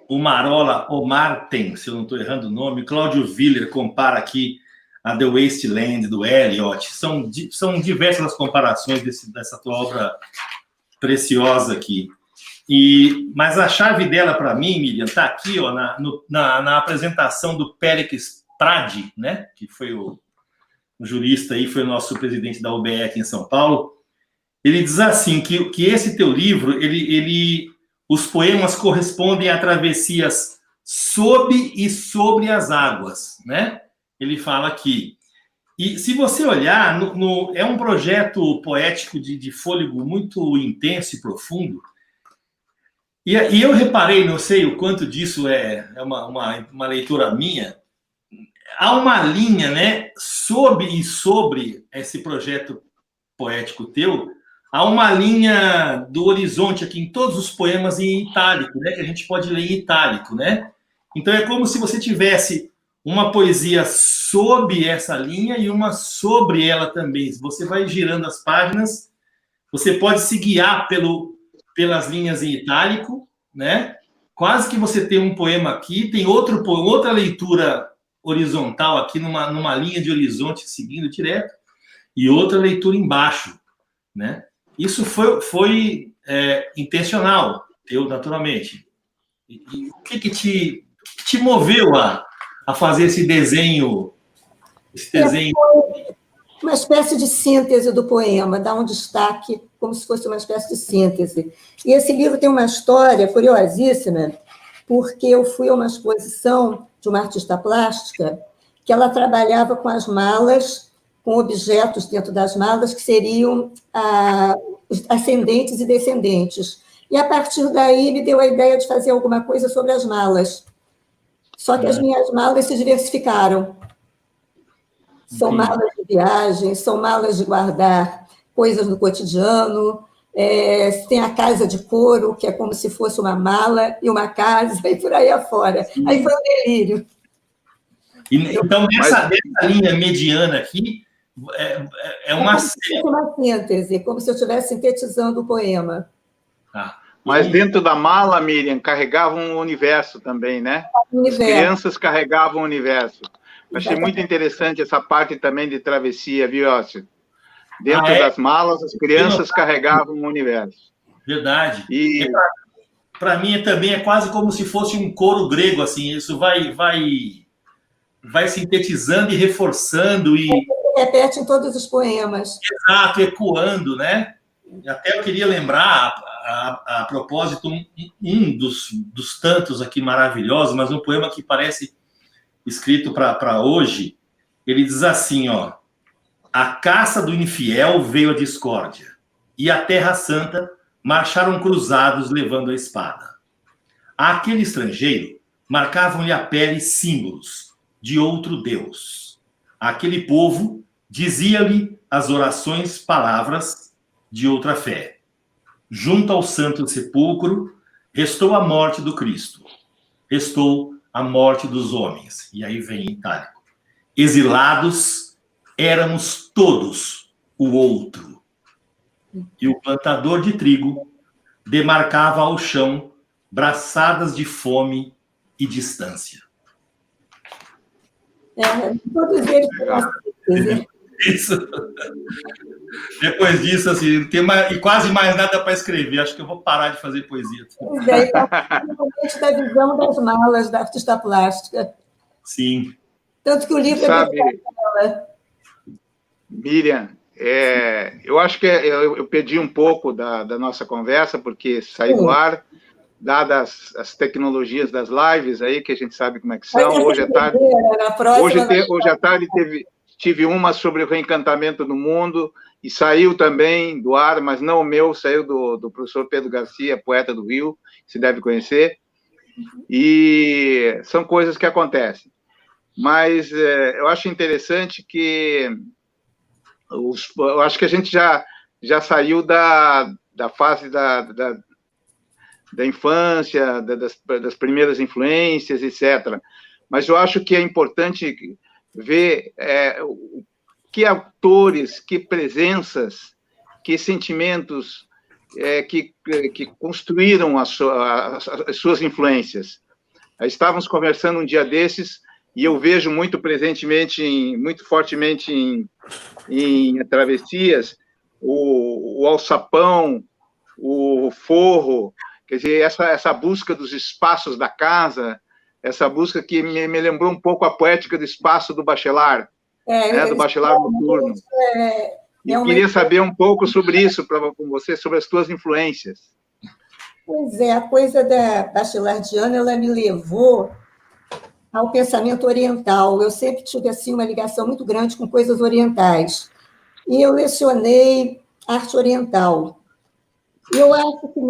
o Marola Omarten, se eu não estou errando o nome, Cláudio Viller compara aqui a The Wasteland, do Eliot. São diversas as comparações dessa tua obra preciosa aqui. Mas a chave dela, para mim, Miriam, está aqui, ó, na apresentação do Péricles Pradi, né, que foi o jurista aí, foi o nosso presidente da UBE aqui em São Paulo. Ele diz assim, que esse teu livro, os poemas correspondem a travessias sob e sobre as águas, né? Ele fala aqui. E se você olhar, é um projeto poético de fôlego muito intenso e profundo. E eu reparei, não sei o quanto disso é uma leitura minha, há uma linha, né, sob e sobre esse projeto poético teu, há uma linha do horizonte aqui em todos os poemas em itálico, né, que a gente pode ler em itálico, né? Então é como se você tivesse uma poesia sob essa linha e uma sobre ela também. Você vai girando as páginas, você pode se guiar pelas linhas em itálico, né? Quase que você tem um poema aqui, tem outra leitura horizontal aqui, numa linha de horizonte seguindo direto, e outra leitura embaixo, né? Isso foi intencional, naturalmente. E o que te moveu a fazer esse desenho? Uma espécie de síntese do poema, dar um destaque como se fosse uma espécie de síntese. E esse livro tem uma história curiosíssima, porque eu fui a uma exposição de uma artista plástica que ela trabalhava com as malas, com objetos dentro das malas que seriam os ascendentes e descendentes. E, a partir daí, me deu a ideia de fazer alguma coisa sobre as malas. Só que as minhas malas se diversificaram. São malas de viagem, são malas de guardar coisas do cotidiano, tem a casa de couro, que é como se fosse uma mala e uma casa, e por aí afora. Aí foi um delírio. Então, nessa linha mediana aqui, é uma síntese, como se eu estivesse sintetizando o poema. Mas dentro da mala, Miriam, carregavam um universo também, né? As crianças carregavam o universo. Achei muito interessante essa parte também de travessia, viu, Ócio? Dentro das malas, as crianças carregavam o universo. Verdade. E para mim também é quase como se fosse um coro grego, assim. Isso vai sintetizando e reforçando e repete em todos os poemas. Exato, ecoando, né? Até eu queria lembrar, a propósito, um dos tantos aqui maravilhosos, mas um poema que parece escrito para hoje. Ele diz assim, ó: a caça do infiel veio a discórdia, e a terra santa marcharam cruzados levando a espada. Àquele estrangeiro marcavam-lhe a pele símbolos de outro Deus. Aquele povo dizia-lhe as orações, palavras de outra fé. Junto ao santo sepulcro restou a morte do Cristo, restou a morte dos homens. E aí vem em itálico: exilados éramos todos o outro. E o plantador de trigo demarcava ao chão braçadas de fome e distância. Todos eles. Isso. Depois disso, assim, não tem quase mais nada para escrever. Acho que eu vou parar de fazer poesia. Principalmente da visão das malas da artista plástica. Sim. Tanto que o livro Miriam, eu acho que eu perdi um pouco da nossa conversa, porque saiu do ar, dadas as tecnologias das lives aí, que a gente sabe como é que são. Hoje à tarde tive uma sobre o reencantamento do mundo, e saiu também do ar, mas não o meu, saiu do professor Pedro Garcia, poeta do Rio, que se deve conhecer, e são coisas que acontecem. Mas eu acho interessante que eu acho que a gente já saiu da fase da infância, das primeiras influências, etc. mas eu acho que é importante ver que autores, que presenças, que sentimentos que construíram as suas influências. Estávamos conversando um dia desses e eu vejo muito presentemente, muito fortemente em Travessias, o alçapão, o forro, quer dizer, essa busca dos espaços da casa, essa busca que me lembrou um pouco a poética do espaço do Bachelard, do Bachelard noturno. E queria saber um pouco sobre isso com você, sobre as suas influências. Pois é, a coisa da bachelardiana, ela me levou ao pensamento oriental. Eu sempre tive assim, uma ligação muito grande com coisas orientais. E eu lecionei arte oriental. E eu acho que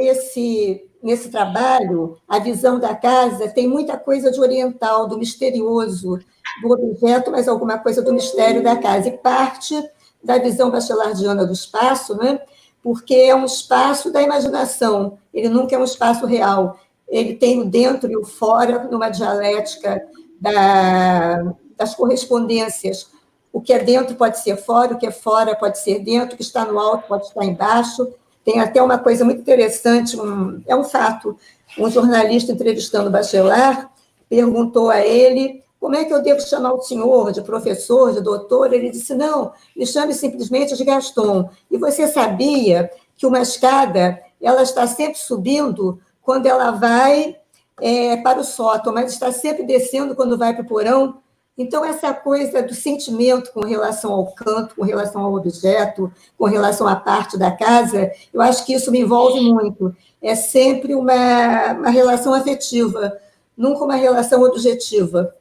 nesse trabalho, a visão da casa tem muita coisa de oriental, do misterioso, do objeto, mas alguma coisa do mistério da casa. E parte da visão bachelardiana do espaço, né? Porque é um espaço da imaginação, ele nunca é um espaço real. Ele tem o dentro e o fora numa dialética das correspondências. O que é dentro pode ser fora, o que é fora pode ser dentro, o que está no alto pode estar embaixo. Tem até uma coisa muito interessante, é um fato. Um jornalista entrevistando o Bachelard perguntou a ele como é que eu devo chamar o senhor, de professor, de doutor? Ele disse, não, me chame simplesmente de Gaston. E você sabia que uma escada ela está sempre subindo quando ela vai para o sótão, mas está sempre descendo quando vai para o porão? Então, essa coisa do sentimento com relação ao canto, com relação ao objeto, com relação à parte da casa, eu acho que isso me envolve muito. É sempre uma relação afetiva, nunca uma relação objetiva.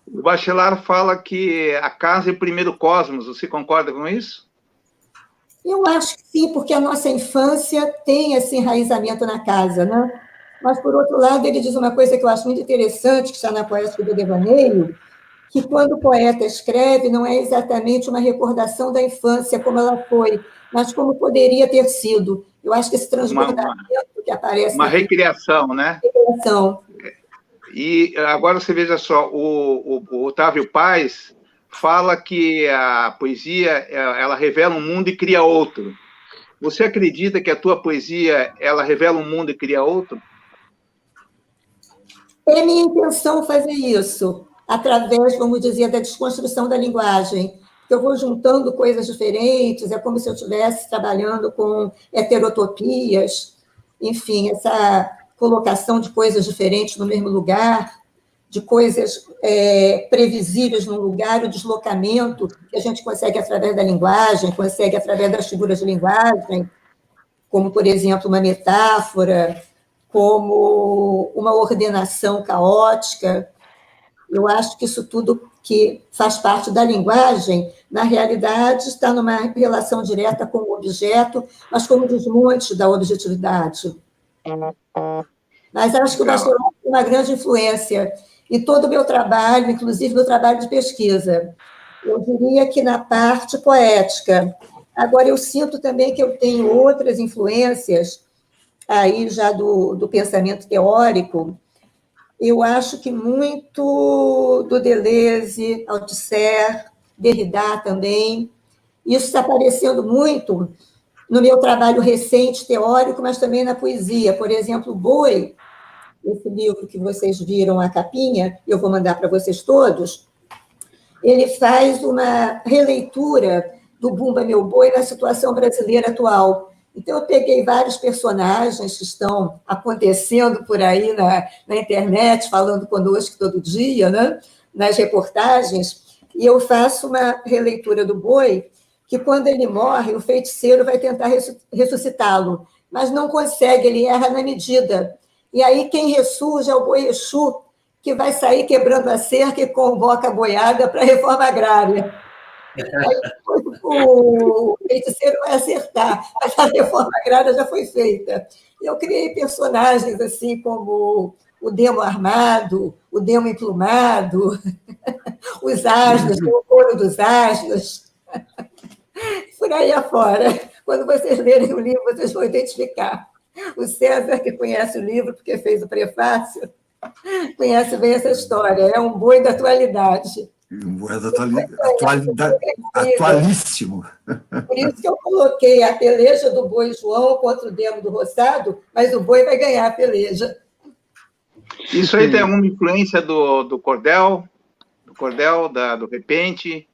O Bachelard fala que a casa é o primeiro cosmos. Você concorda com isso? Eu acho que sim, porque a nossa infância tem esse enraizamento na casa, né? Mas, por outro lado, ele diz uma coisa que eu acho muito interessante, que está na Poética do Devaneio, que quando o poeta escreve, não é exatamente uma recordação da infância como ela foi, mas como poderia ter sido. Eu acho que esse transbordamento que aparece... Uma recriação, né? Recriação. E agora você veja só, o Otávio Paz fala que a poesia ela revela um mundo e cria outro. Você acredita que a tua poesia ela revela um mundo e cria outro? É minha intenção fazer isso, através, vamos dizer, da desconstrução da linguagem. Eu vou juntando coisas diferentes, é como se eu estivesse trabalhando com heterotopias, enfim, essa colocação de coisas diferentes no mesmo lugar, de coisas previsíveis num lugar, o deslocamento que a gente consegue através da linguagem, consegue através das figuras de linguagem, como, por exemplo, uma metáfora, como uma ordenação caótica. Eu acho que isso tudo que faz parte da linguagem, na realidade, está numa relação direta com o objeto, mas como desmonte da objetividade. Mas acho que o Bachelard tem uma grande influência em todo o meu trabalho, inclusive no trabalho de pesquisa. Eu diria que na parte poética. Agora, eu sinto também que eu tenho outras influências, aí já do pensamento teórico. Eu acho que muito do Deleuze, Althusser, Derrida também. Isso está aparecendo muito no meu trabalho recente teórico, mas também na poesia. Por exemplo, Boi, esse livro que vocês viram a capinha, eu vou mandar para vocês todos, ele faz uma releitura do Bumba Meu Boi na situação brasileira atual. Então, eu peguei vários personagens que estão acontecendo por aí na internet, falando conosco todo dia, né? Nas reportagens, e eu faço uma releitura do Boi, que quando ele morre, o feiticeiro vai tentar ressuscitá-lo, mas não consegue, ele erra na medida. E aí quem ressurge é o Boi Exu, que vai sair quebrando a cerca e convoca a boiada para a reforma agrária. Aí o feiticeiro vai acertar, mas a reforma agrária já foi feita. Eu criei personagens assim como o demo armado, o demo emplumado, os asnos, o couro dos asnos, por aí afora. Quando vocês lerem o livro, vocês vão identificar. O César, que conhece o livro, porque fez o prefácio, Conhece bem essa história, é um boi da atualidade. Um boi da atualidade, atualíssimo. Por isso que eu coloquei a peleja do boi João contra o demo do roçado, mas o boi vai ganhar a peleja. Isso aí tem alguma influência do cordel, do repente?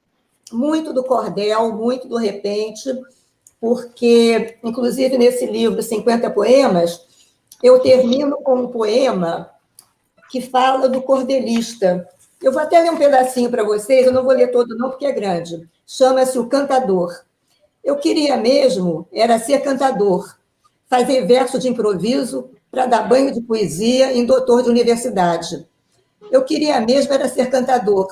Muito do cordel, muito do repente, porque, inclusive, nesse livro, 50 Poemas, eu termino com um poema que fala do cordelista. Eu vou até ler um pedacinho para vocês, eu não vou ler todo não, porque é grande. Chama-se O Cantador. Eu queria mesmo era ser cantador, fazer verso de improviso para dar banho de poesia em doutor de universidade. Eu queria mesmo era ser cantador,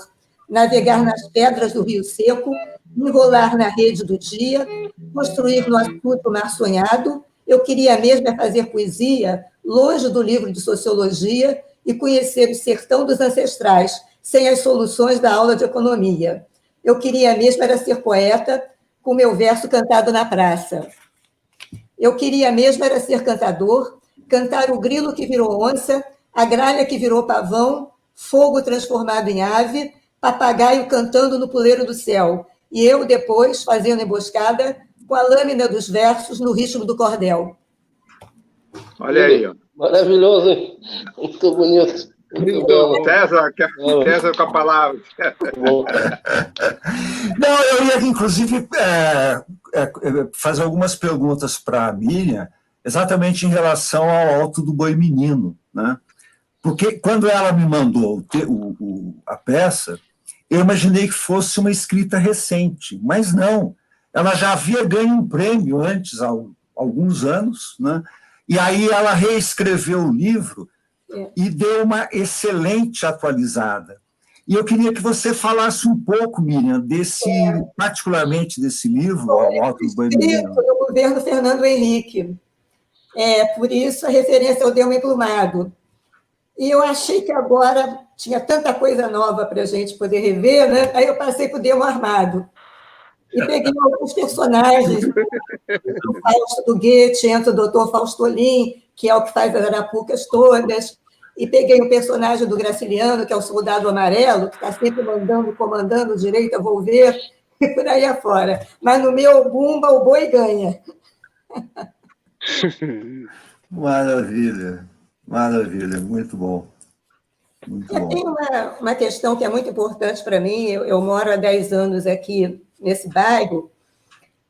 navegar nas pedras do rio seco, enrolar na rede do dia, construir no astuto mar sonhado. Eu queria mesmo é fazer poesia longe do livro de sociologia e conhecer o sertão dos ancestrais, sem as soluções da aula de economia. Eu queria mesmo era ser poeta, com meu verso cantado na praça. Eu queria mesmo era ser cantador, cantar o grilo que virou onça, a gralha que virou pavão, fogo transformado em ave, papagaio cantando no puleiro do céu, e eu depois fazendo emboscada com a lâmina dos versos no ritmo do cordel. Olha aí, ó. Maravilhoso, hein? Muito bonito. Muito bom. César com a palavra. Não, eu ia, inclusive, fazer algumas perguntas para a Miriam, exatamente em relação ao Alto do Boi Menino, né? Porque quando ela me mandou a peça, eu imaginei que fosse uma escrita recente, mas não. Ela já havia ganho um prêmio antes, há alguns anos, né? E aí ela reescreveu o livro e deu uma excelente atualizada. E eu queria que você falasse um pouco, Miriam, particularmente desse livro, O Alto do Boi Menino. No governo Fernando Henrique. Por isso a referência ao Delmo Emplumado. E eu achei que agora tinha tanta coisa nova para a gente poder rever, né? Aí eu passei para o Delmo Armado. E peguei alguns personagens, do Fausto do Goethe, entra o doutor Faustolin, que é o que faz as arapucas todas, e peguei o personagem do Graciliano, que é o soldado amarelo, que está sempre comandando direita, vou ver, e por aí afora. Mas no meu bumba, o boi ganha. Maravilha, maravilha, muito bom. Muito bom. Tem uma questão que é muito importante para mim, eu moro há 10 anos aqui nesse bairro,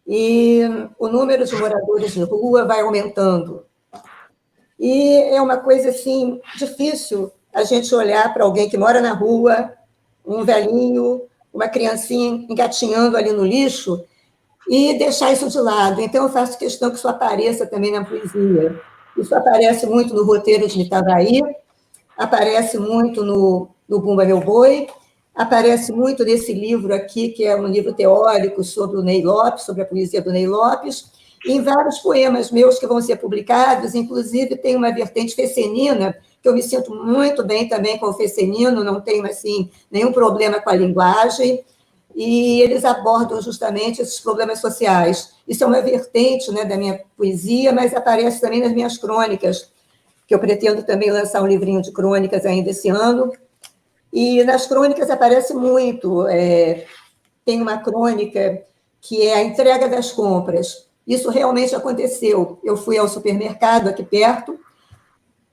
e o número de moradores de rua vai aumentando. E é uma coisa assim, difícil a gente olhar para alguém que mora na rua, um velhinho, uma criancinha engatinhando ali no lixo, e deixar isso de lado. Então, eu faço questão que isso apareça também na poesia. Isso aparece muito no roteiro de Itavaí, aparece muito no Bumba Meu Boi, aparece muito nesse livro aqui, que é um livro teórico sobre o Ney Lopes, sobre a poesia do Ney Lopes, e em vários poemas meus que vão ser publicados, inclusive tem uma vertente fecenina, que eu me sinto muito bem também com o fecenino, não tenho assim, nenhum problema com a linguagem, e eles abordam justamente esses problemas sociais. Isso é uma vertente, né, da minha poesia, mas aparece também nas minhas crônicas, que eu pretendo também lançar um livrinho de crônicas ainda esse ano. E nas crônicas aparece muito. Tem uma crônica que é a entrega das compras. Isso realmente aconteceu. Eu fui ao supermercado aqui perto,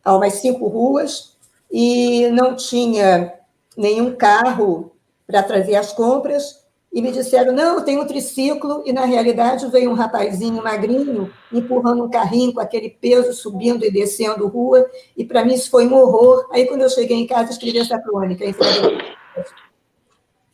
a umas 5 ruas, e não tinha nenhum carro para trazer as compras, e me disseram, não, tem um triciclo, e na realidade veio um rapazinho magrinho empurrando um carrinho com aquele peso, subindo e descendo rua, e para mim isso foi um horror. Aí, quando eu cheguei em casa, escrevi essa crônica.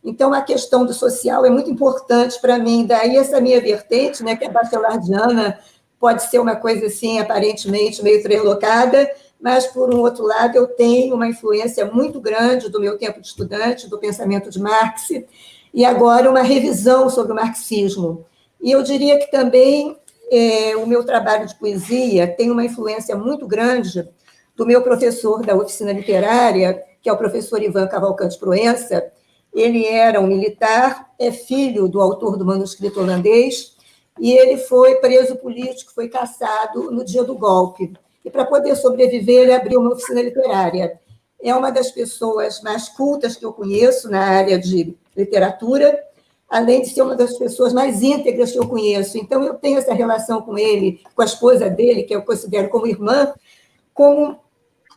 Então, a questão do social é muito importante para mim. Daí, essa minha vertente, né, que é bachelardiana, pode ser uma coisa assim, aparentemente meio translocada, mas, por um outro lado, eu tenho uma influência muito grande do meu tempo de estudante, do pensamento de Marx, e agora uma revisão sobre o marxismo. E eu diria que também o meu trabalho de poesia tem uma influência muito grande do meu professor da oficina literária, que é o professor Ivan Cavalcante Proença. Ele era um militar, é filho do autor do manuscrito holandês, e ele foi preso político, foi cassado no dia do golpe. E, para poder sobreviver, ele abriu uma oficina literária. é uma das pessoas mais cultas que eu conheço na área de literatura, além de ser uma das pessoas mais íntegras que eu conheço. Então, eu tenho essa relação com ele, com a esposa dele, que eu considero como irmã, como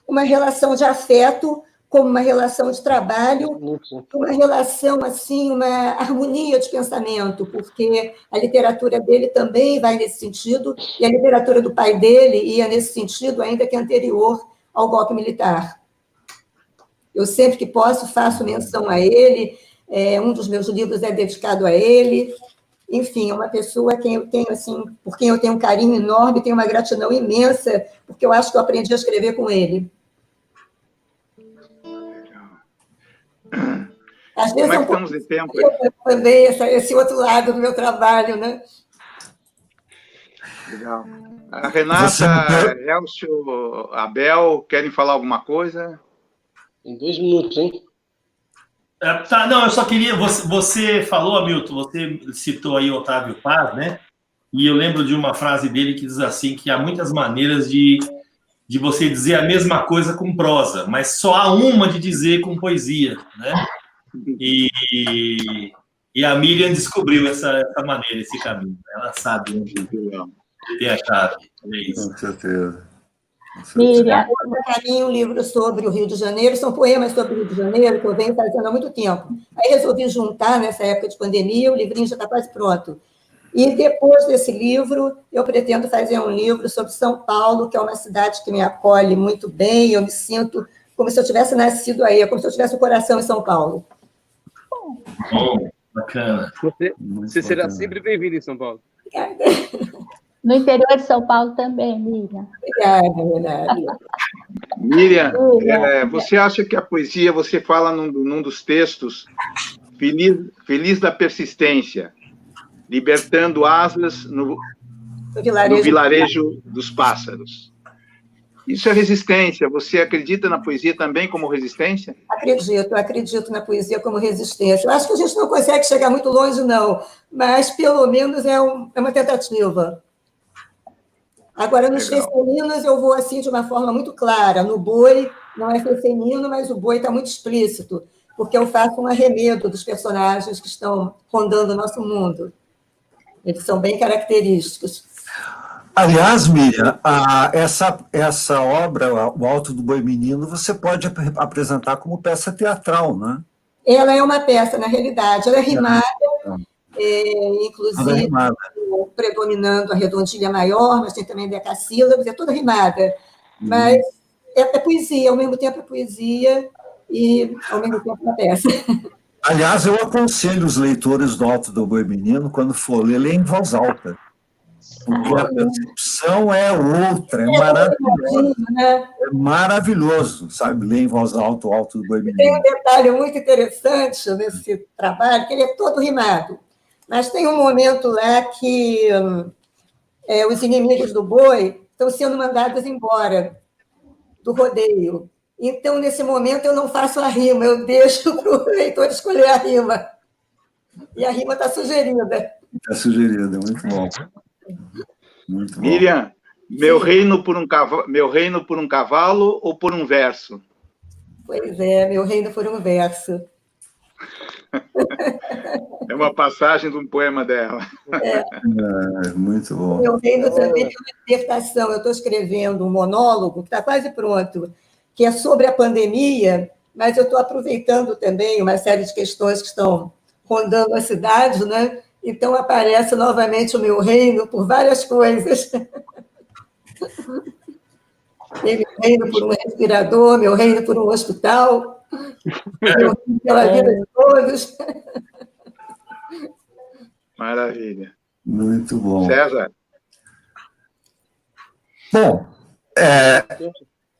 uma relação de afeto, como uma relação de trabalho, uma relação, assim, uma harmonia de pensamento, porque a literatura dele também vai nesse sentido, e a literatura do pai dele ia nesse sentido, ainda que anterior ao golpe militar. Eu, sempre que posso, faço menção a ele, um dos meus livros é dedicado a ele. Enfim, é uma pessoa a quem eu tenho, assim, por quem eu tenho um carinho enorme, tenho uma gratidão imensa, porque eu acho que eu aprendi a escrever com ele. Às vezes Como é que estamos de tempo? Também esse outro lado do meu trabalho, né? Legal. A Renata, Elcio, Abel, querem falar alguma coisa? Em 2 minutos, hein? Tá, não, eu só queria... Você falou, Hamilton, você citou aí Otávio Paz, né? E eu lembro de uma frase dele que diz assim, que há muitas maneiras de você dizer a mesma coisa com prosa, mas só há uma de dizer com poesia, né? E a Miriam descobriu essa maneira, esse caminho. Ela sabe onde tem a chave. É isso. Com certeza. Miriam. Para mim, um livro sobre o Rio de Janeiro, são poemas sobre o Rio de Janeiro, que eu venho fazendo há muito tempo. Aí resolvi juntar, nessa época de pandemia, o livrinho já está quase pronto. E depois desse livro, eu pretendo fazer um livro sobre São Paulo, que é uma cidade que me acolhe muito bem, eu me sinto como se eu tivesse nascido aí, como se eu tivesse o coração em São Paulo. Bom, bacana. Você será sempre bem-vindo em São Paulo. Obrigada. No interior de São Paulo também, Miriam. Obrigada, Renata. Miriam, você acha que a poesia, você fala num dos textos, feliz da persistência, libertando asas no vilarejo dos pássaros. Isso é resistência. Você acredita na poesia também como resistência? Acredito na poesia como resistência. Eu acho que a gente não consegue chegar muito longe, não, mas pelo menos é uma tentativa. Agora, nos feceninos, eu vou assim de uma forma muito clara. No boi, não é fecenino, mas o boi está muito explícito, porque eu faço um arremedo dos personagens que estão rondando o nosso mundo. Eles são bem característicos. Aliás, Miriam, essa obra, O Alto do Boi Menino, você pode apresentar como peça teatral, né? Ela é uma peça, na realidade. Ela é rimada, inclusive predominando a redondilha maior, mas tem também decassílabos, é toda rimada. Mas é poesia, ao mesmo tempo é poesia e, ao mesmo tempo, uma peça. Aliás, eu aconselho os leitores do Alto do Boi Menino, quando for ler em voz alta. Porque a percepção é outra, é maravilhoso. Né? É maravilhoso, sabe? Ler em voz alta o Alto do Boi Menino. Tem um detalhe muito interessante nesse trabalho, que ele é todo rimado. Mas tem um momento lá que os inimigos do boi estão sendo mandados embora do rodeio. Então, nesse momento, eu não faço a rima, eu deixo para o leitor escolher a rima. E a rima está sugerida. Está sugerida, muito bom. Muito bom. Miriam, meu reino por um cavalo ou por um verso? Pois é, meu reino por um verso. É uma passagem de um poema dela. Muito bom. Meu reino também é uma dissertação. Eu estou escrevendo um monólogo, que está quase pronto, que é sobre a pandemia, mas eu estou aproveitando também uma série de questões que estão rondando a cidade, né? Então, aparece novamente o meu reino por várias coisas. Meu reino por um respirador, meu reino por um hospital, meu reino pela vida de todos. Maravilha. Muito bom. César? Bom,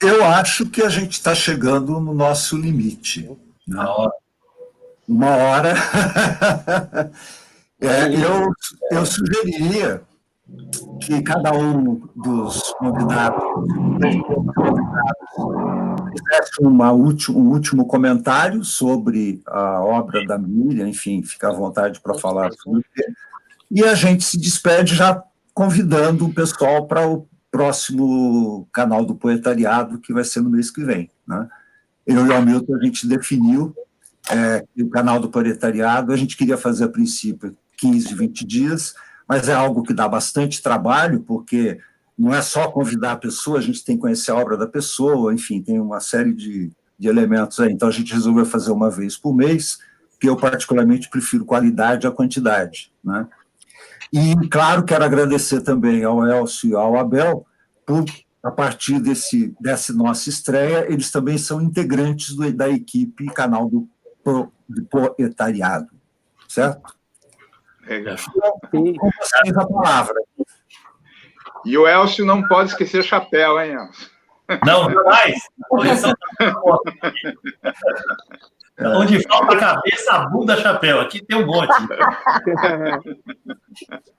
eu acho que a gente está chegando no nosso limite. Né? Uma hora. Eu sugeriria que cada um dos convidados fizesse um último comentário sobre a obra da Miriam, enfim, fica à vontade para falar sobre o quê. E a gente se despede já convidando o pessoal para o próximo canal do Poetariado, que vai ser no mês que vem. Né? eu e o Hamilton, a gente definiu o canal do proletariado. A gente queria fazer, a princípio, 15, 20 dias, mas é algo que dá bastante trabalho, porque não é só convidar a pessoa, a gente tem que conhecer a obra da pessoa, enfim, tem uma série de elementos aí. Então, a gente resolveu fazer uma vez por mês, que eu, particularmente, prefiro qualidade à quantidade, né? E, claro, quero agradecer também ao Elcio e ao Abel, por, a partir dessa nossa estreia, eles também são integrantes da equipe canal do proletariado, certo? Legal. Com vocês a palavra. E o Elcio não pode esquecer o chapéu, hein, Elcio? Não, jamais. Onde falta a cabeça, a bunda, chapéu. Aqui tem um monte.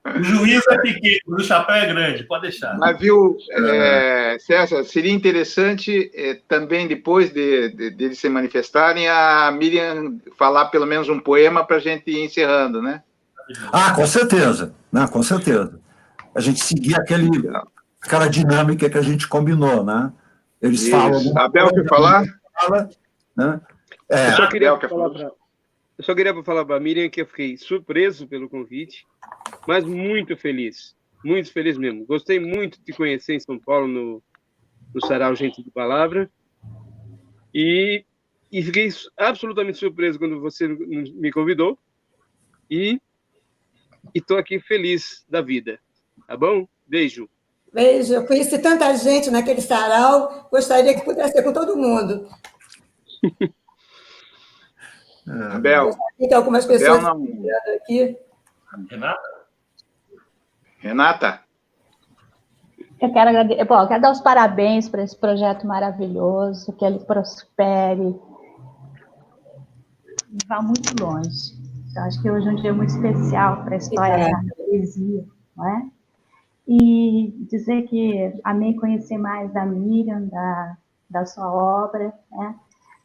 O juízo é pequeno, o chapéu é grande, pode deixar. Mas, viu, César, seria interessante também, depois de se manifestarem, a Miriam falar pelo menos um poema para a gente ir encerrando, né? Ah, com certeza. Não, com certeza. A gente seguir aquela dinâmica que a gente combinou, né? Eles Isso. falam... Abel, quer falar? Fala, né? Eu só queria falar para a Miriam que eu fiquei surpreso pelo convite, mas muito feliz mesmo. Gostei muito de te conhecer em São Paulo, no Sarau Gente de Palavra, e fiquei absolutamente surpreso quando você me convidou, e estou aqui feliz da vida, tá bom? Beijo. Beijo. Eu conheci tanta gente naquele sarau, gostaria que pudesse ser com todo mundo. Abel. Tem algumas pessoas aqui. Renata? Eu quero agradecer. Bom, eu quero dar os parabéns para esse projeto maravilhoso, que ele prospere e vá muito longe. Eu acho que hoje é um dia muito especial para a história da poesia, não é? E dizer que amei conhecer mais da Miriam, da sua obra, né?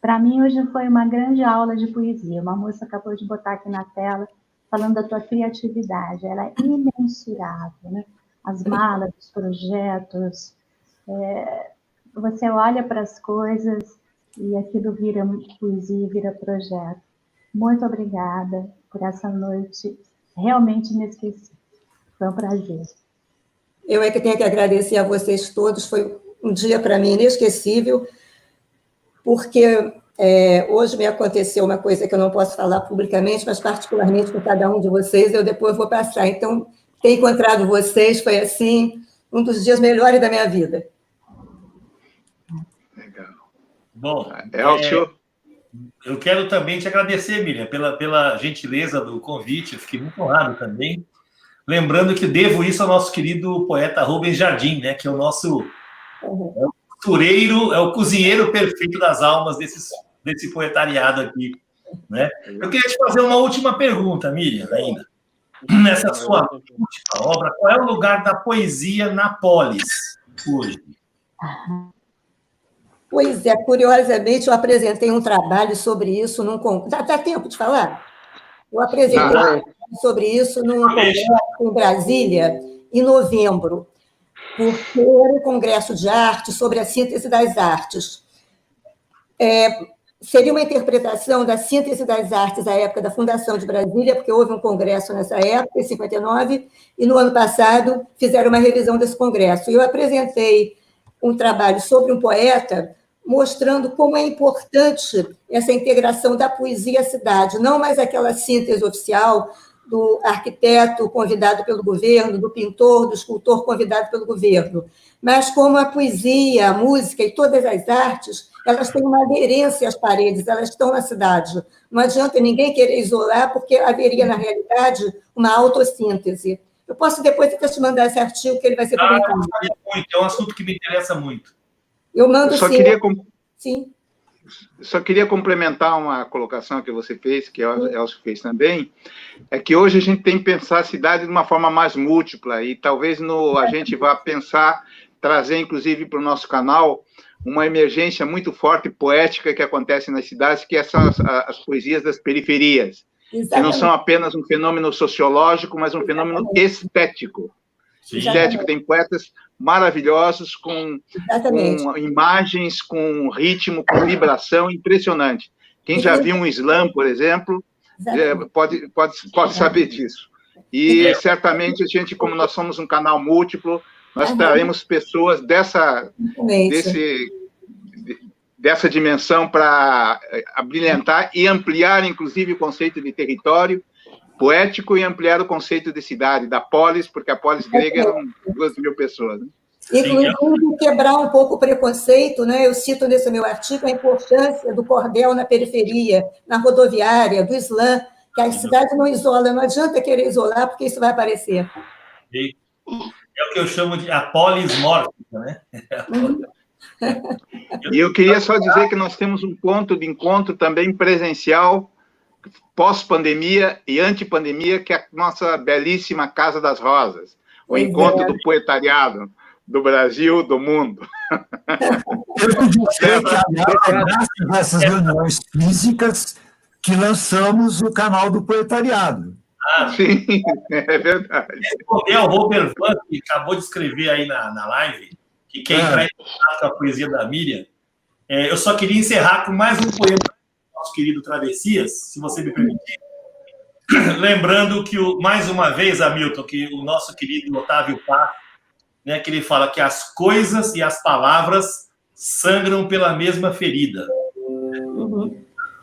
Para mim, hoje foi uma grande aula de poesia. Uma moça acabou de botar aqui na tela, falando da tua criatividade. Ela é imensurável, né? As malas, os projetos. Você olha para as coisas e aquilo vira poesia, vira projeto. Muito obrigada por essa noite realmente inesquecível. Foi um prazer. Eu é que tenho que agradecer a vocês todos. Foi um dia, para mim, inesquecível, porque hoje me aconteceu uma coisa que eu não posso falar publicamente, mas particularmente com cada um de vocês, eu depois vou passar. Então, ter encontrado vocês foi, assim, um dos dias melhores da minha vida. Legal. Bom, Elcio? Eu quero também te agradecer, Miriam, pela gentileza do convite. Eu fiquei muito honrado também. Lembrando que devo isso ao nosso querido poeta Rubens Jardim, né, que é o nosso costureiro, é o cozinheiro perfeito das almas desse poetariado aqui, né? Eu queria te fazer uma última pergunta, Miriam, ainda. Nessa sua última obra, qual é o lugar da poesia na polis hoje? Pois é, curiosamente, eu apresentei um trabalho sobre isso num congresso. Dá tempo de falar? Eu apresentei um trabalho sobre isso num congresso em Brasília, em novembro, porque era um congresso de arte sobre a síntese das artes. Seria uma interpretação da síntese das artes à época da fundação de Brasília, porque houve um congresso nessa época, em 59, e no ano passado fizeram uma revisão desse congresso. E eu apresentei um trabalho sobre um poeta, mostrando como é importante essa integração da poesia à cidade, não mais aquela síntese oficial do arquiteto convidado pelo governo, do pintor, do escultor convidado pelo governo, mas como a poesia, a música e todas as artes, elas têm uma aderência às paredes, elas estão na cidade. Não adianta ninguém querer isolar, porque haveria, na realidade, uma autossíntese. Eu posso depois até te mandar esse artigo, que ele vai ser publicado. É um assunto que me interessa muito. Eu mando sim. Só queria complementar uma colocação que você fez, que o Elcio fez também, é que hoje a gente tem que pensar a cidade de uma forma mais múltipla, e talvez a gente vá pensar, trazer, inclusive, para o nosso canal, uma emergência muito forte poética que acontece nas cidades, que são as poesias das periferias, que não são apenas um fenômeno sociológico, mas um fenômeno estético. estético. Tem poetas maravilhosos com imagens, com ritmo, com vibração impressionante. Quem já viu um slam, por exemplo, pode saber disso. E certamente a gente, como nós somos um canal múltiplo, nós traremos pessoas dessa dimensão para abrilhantar e ampliar, inclusive, o conceito de território poético e ampliar o conceito de cidade, da polis, porque a polis grega eram 2.000 pessoas. Né? Inclusive, quebrar um pouco o preconceito, né? Eu cito nesse meu artigo a importância do cordel na periferia, na rodoviária, do slam, que a cidade não isola, não adianta querer isolar, porque isso vai aparecer. É o que eu chamo de a polis mórfica, né? E eu queria só dizer que nós temos um ponto de encontro também presencial, pós-pandemia e antipandemia, que é a nossa belíssima Casa das Rosas, o encontro do poetariado do Brasil, do mundo. Eu podia dizer que graças a essas reuniões físicas que lançamos o canal do poetariado. Sim, é verdade. Responder ao Robert Van, que acabou de escrever aí na live, que quer entrar em contato com a poesia da Miriam, eu só queria encerrar com mais um poema do nosso querido Travessias, se você me permitir. Lembrando que, mais uma vez, Hamilton, que o nosso querido Otávio Paz, né, que ele fala que as coisas e as palavras sangram pela mesma ferida.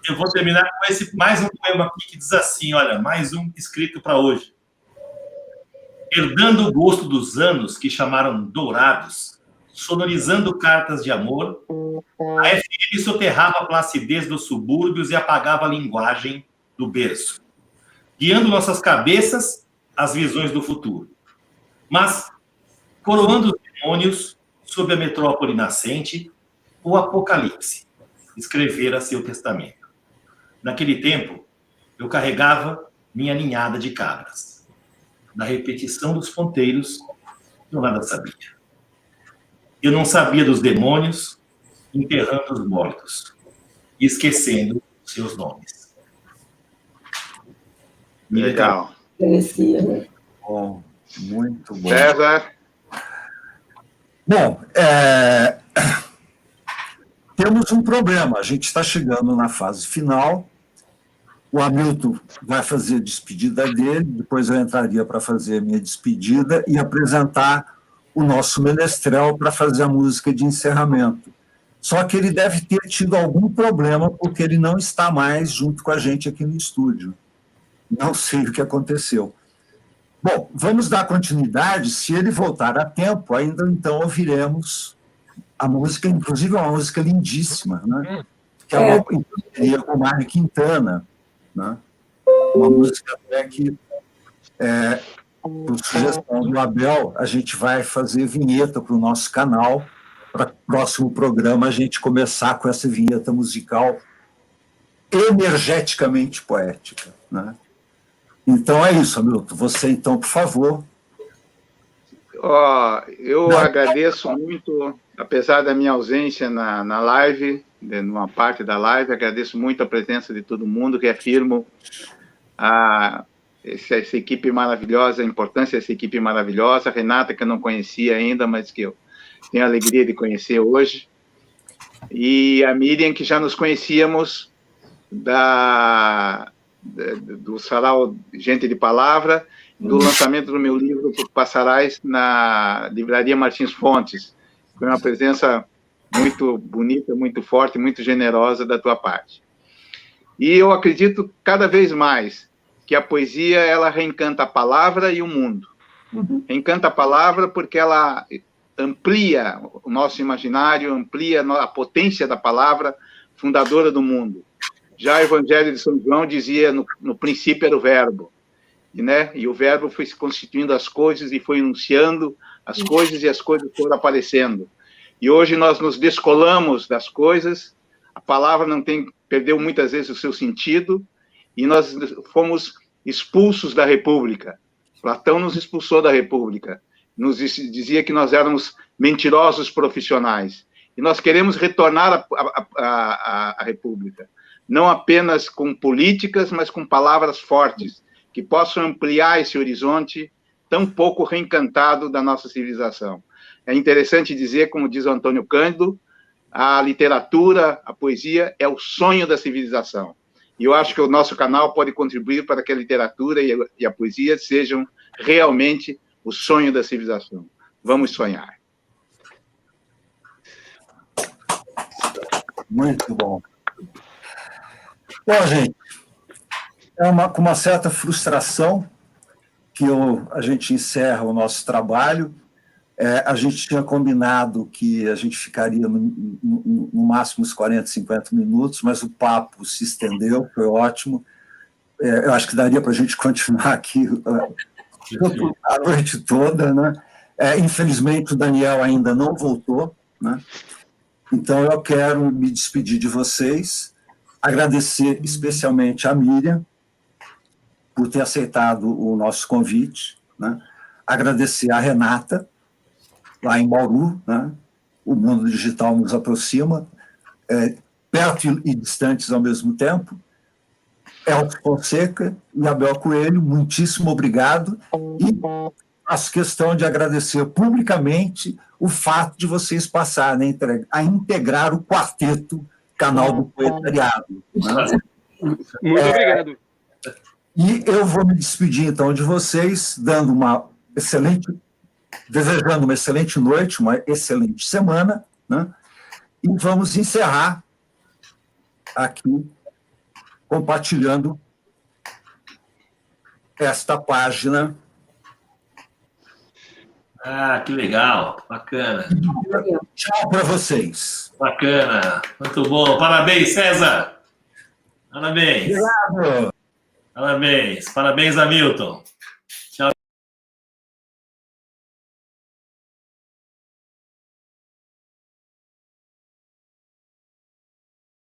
Eu vou terminar com mais um poema aqui que diz assim, olha, mais um escrito para hoje. Herdando o gosto dos anos que chamaram dourados, sonorizando cartas de amor, a FM soterrava a placidez dos subúrbios e apagava a linguagem do berço, guiando nossas cabeças às visões do futuro. Mas, coroando os demônios sob a metrópole nascente, o Apocalipse escrevera seu testamento. Naquele tempo, eu carregava minha ninhada de cabras. Da repetição dos ponteiros, eu nada sabia. Eu não sabia dos demônios enterrando os mortos e esquecendo seus nomes. Legal. Bom, muito bom. César? Bom, temos um problema. A gente está chegando na fase final. O Hamilton vai fazer a despedida dele, depois eu entraria para fazer a minha despedida e apresentar o nosso menestrel para fazer a música de encerramento. Só que ele deve ter tido algum problema, porque ele não está mais junto com a gente aqui no estúdio. Não sei o que aconteceu. Bom, vamos dar continuidade. Se ele voltar a tempo, ainda então ouviremos a música, inclusive é uma música lindíssima, né? Que é uma parceria com o Mário Quintana, né? Uma música até que, por sugestão do Abel, a gente vai fazer vinheta para o nosso canal, para o próximo programa a gente começar com essa vinheta musical energeticamente poética, né? Então é isso, Hamilton. Você, então, por favor. Eu agradeço muito, apesar da minha ausência na live, numa parte da live, agradeço muito a presença de todo mundo, reafirmo essa equipe maravilhosa, a importância dessa equipe maravilhosa, a Renata, que eu não conhecia ainda, mas que eu tenho a alegria de conhecer hoje, e a Miriam, que já nos conhecíamos do Sarau Gente de Palavra, do lançamento do meu livro Passarás na Livraria Martins Fontes. Foi uma presença muito bonita, muito forte, muito generosa da tua parte. E eu acredito cada vez mais que a poesia, ela reencanta a palavra e o mundo. Reencanta a palavra porque ela amplia o nosso imaginário, amplia a potência da palavra fundadora do mundo. Já o Evangelho de São João dizia, no princípio era o verbo, né? E o verbo foi se constituindo as coisas e foi enunciando as coisas, e as coisas foram aparecendo. E hoje nós nos descolamos das coisas, a palavra perdeu muitas vezes o seu sentido, e nós fomos expulsos da República. Platão nos expulsou da República, nos dizia que nós éramos mentirosos profissionais, e nós queremos retornar à República, não apenas com políticas, mas com palavras fortes, que possam ampliar esse horizonte tão pouco reencantado da nossa civilização. É interessante dizer, como diz o Antônio Cândido, a literatura, a poesia é o sonho da civilização. E eu acho que o nosso canal pode contribuir para que a literatura e a poesia sejam realmente o sonho da civilização. Vamos sonhar. Muito bom. Bom, gente, com uma certa frustração que a gente encerra o nosso trabalho. A gente tinha combinado que a gente ficaria no máximo uns 40, 50 minutos, mas o papo se estendeu, foi ótimo. Eu acho que daria para a gente continuar aqui a noite toda, né? Infelizmente, o Daniel ainda não voltou, né? Então, eu quero me despedir de vocês, agradecer especialmente a Miriam por ter aceitado o nosso convite, né? Agradecer a Renata, lá em Bauru, né? O mundo digital nos aproxima, perto e distantes ao mesmo tempo. Elton Fonseca e Abel Coelho, muitíssimo obrigado, e faço questão de agradecer publicamente o fato de vocês passarem a integrar o quarteto Canal do Poetariado. Né? Muito obrigado. E eu vou me despedir, então, de vocês, desejando uma excelente noite, uma excelente semana, né? E vamos encerrar aqui compartilhando esta página. Ah, que legal, bacana. Tchau para vocês. Bacana, muito bom. Parabéns, César. Parabéns. Obrigado. Parabéns, Hamilton.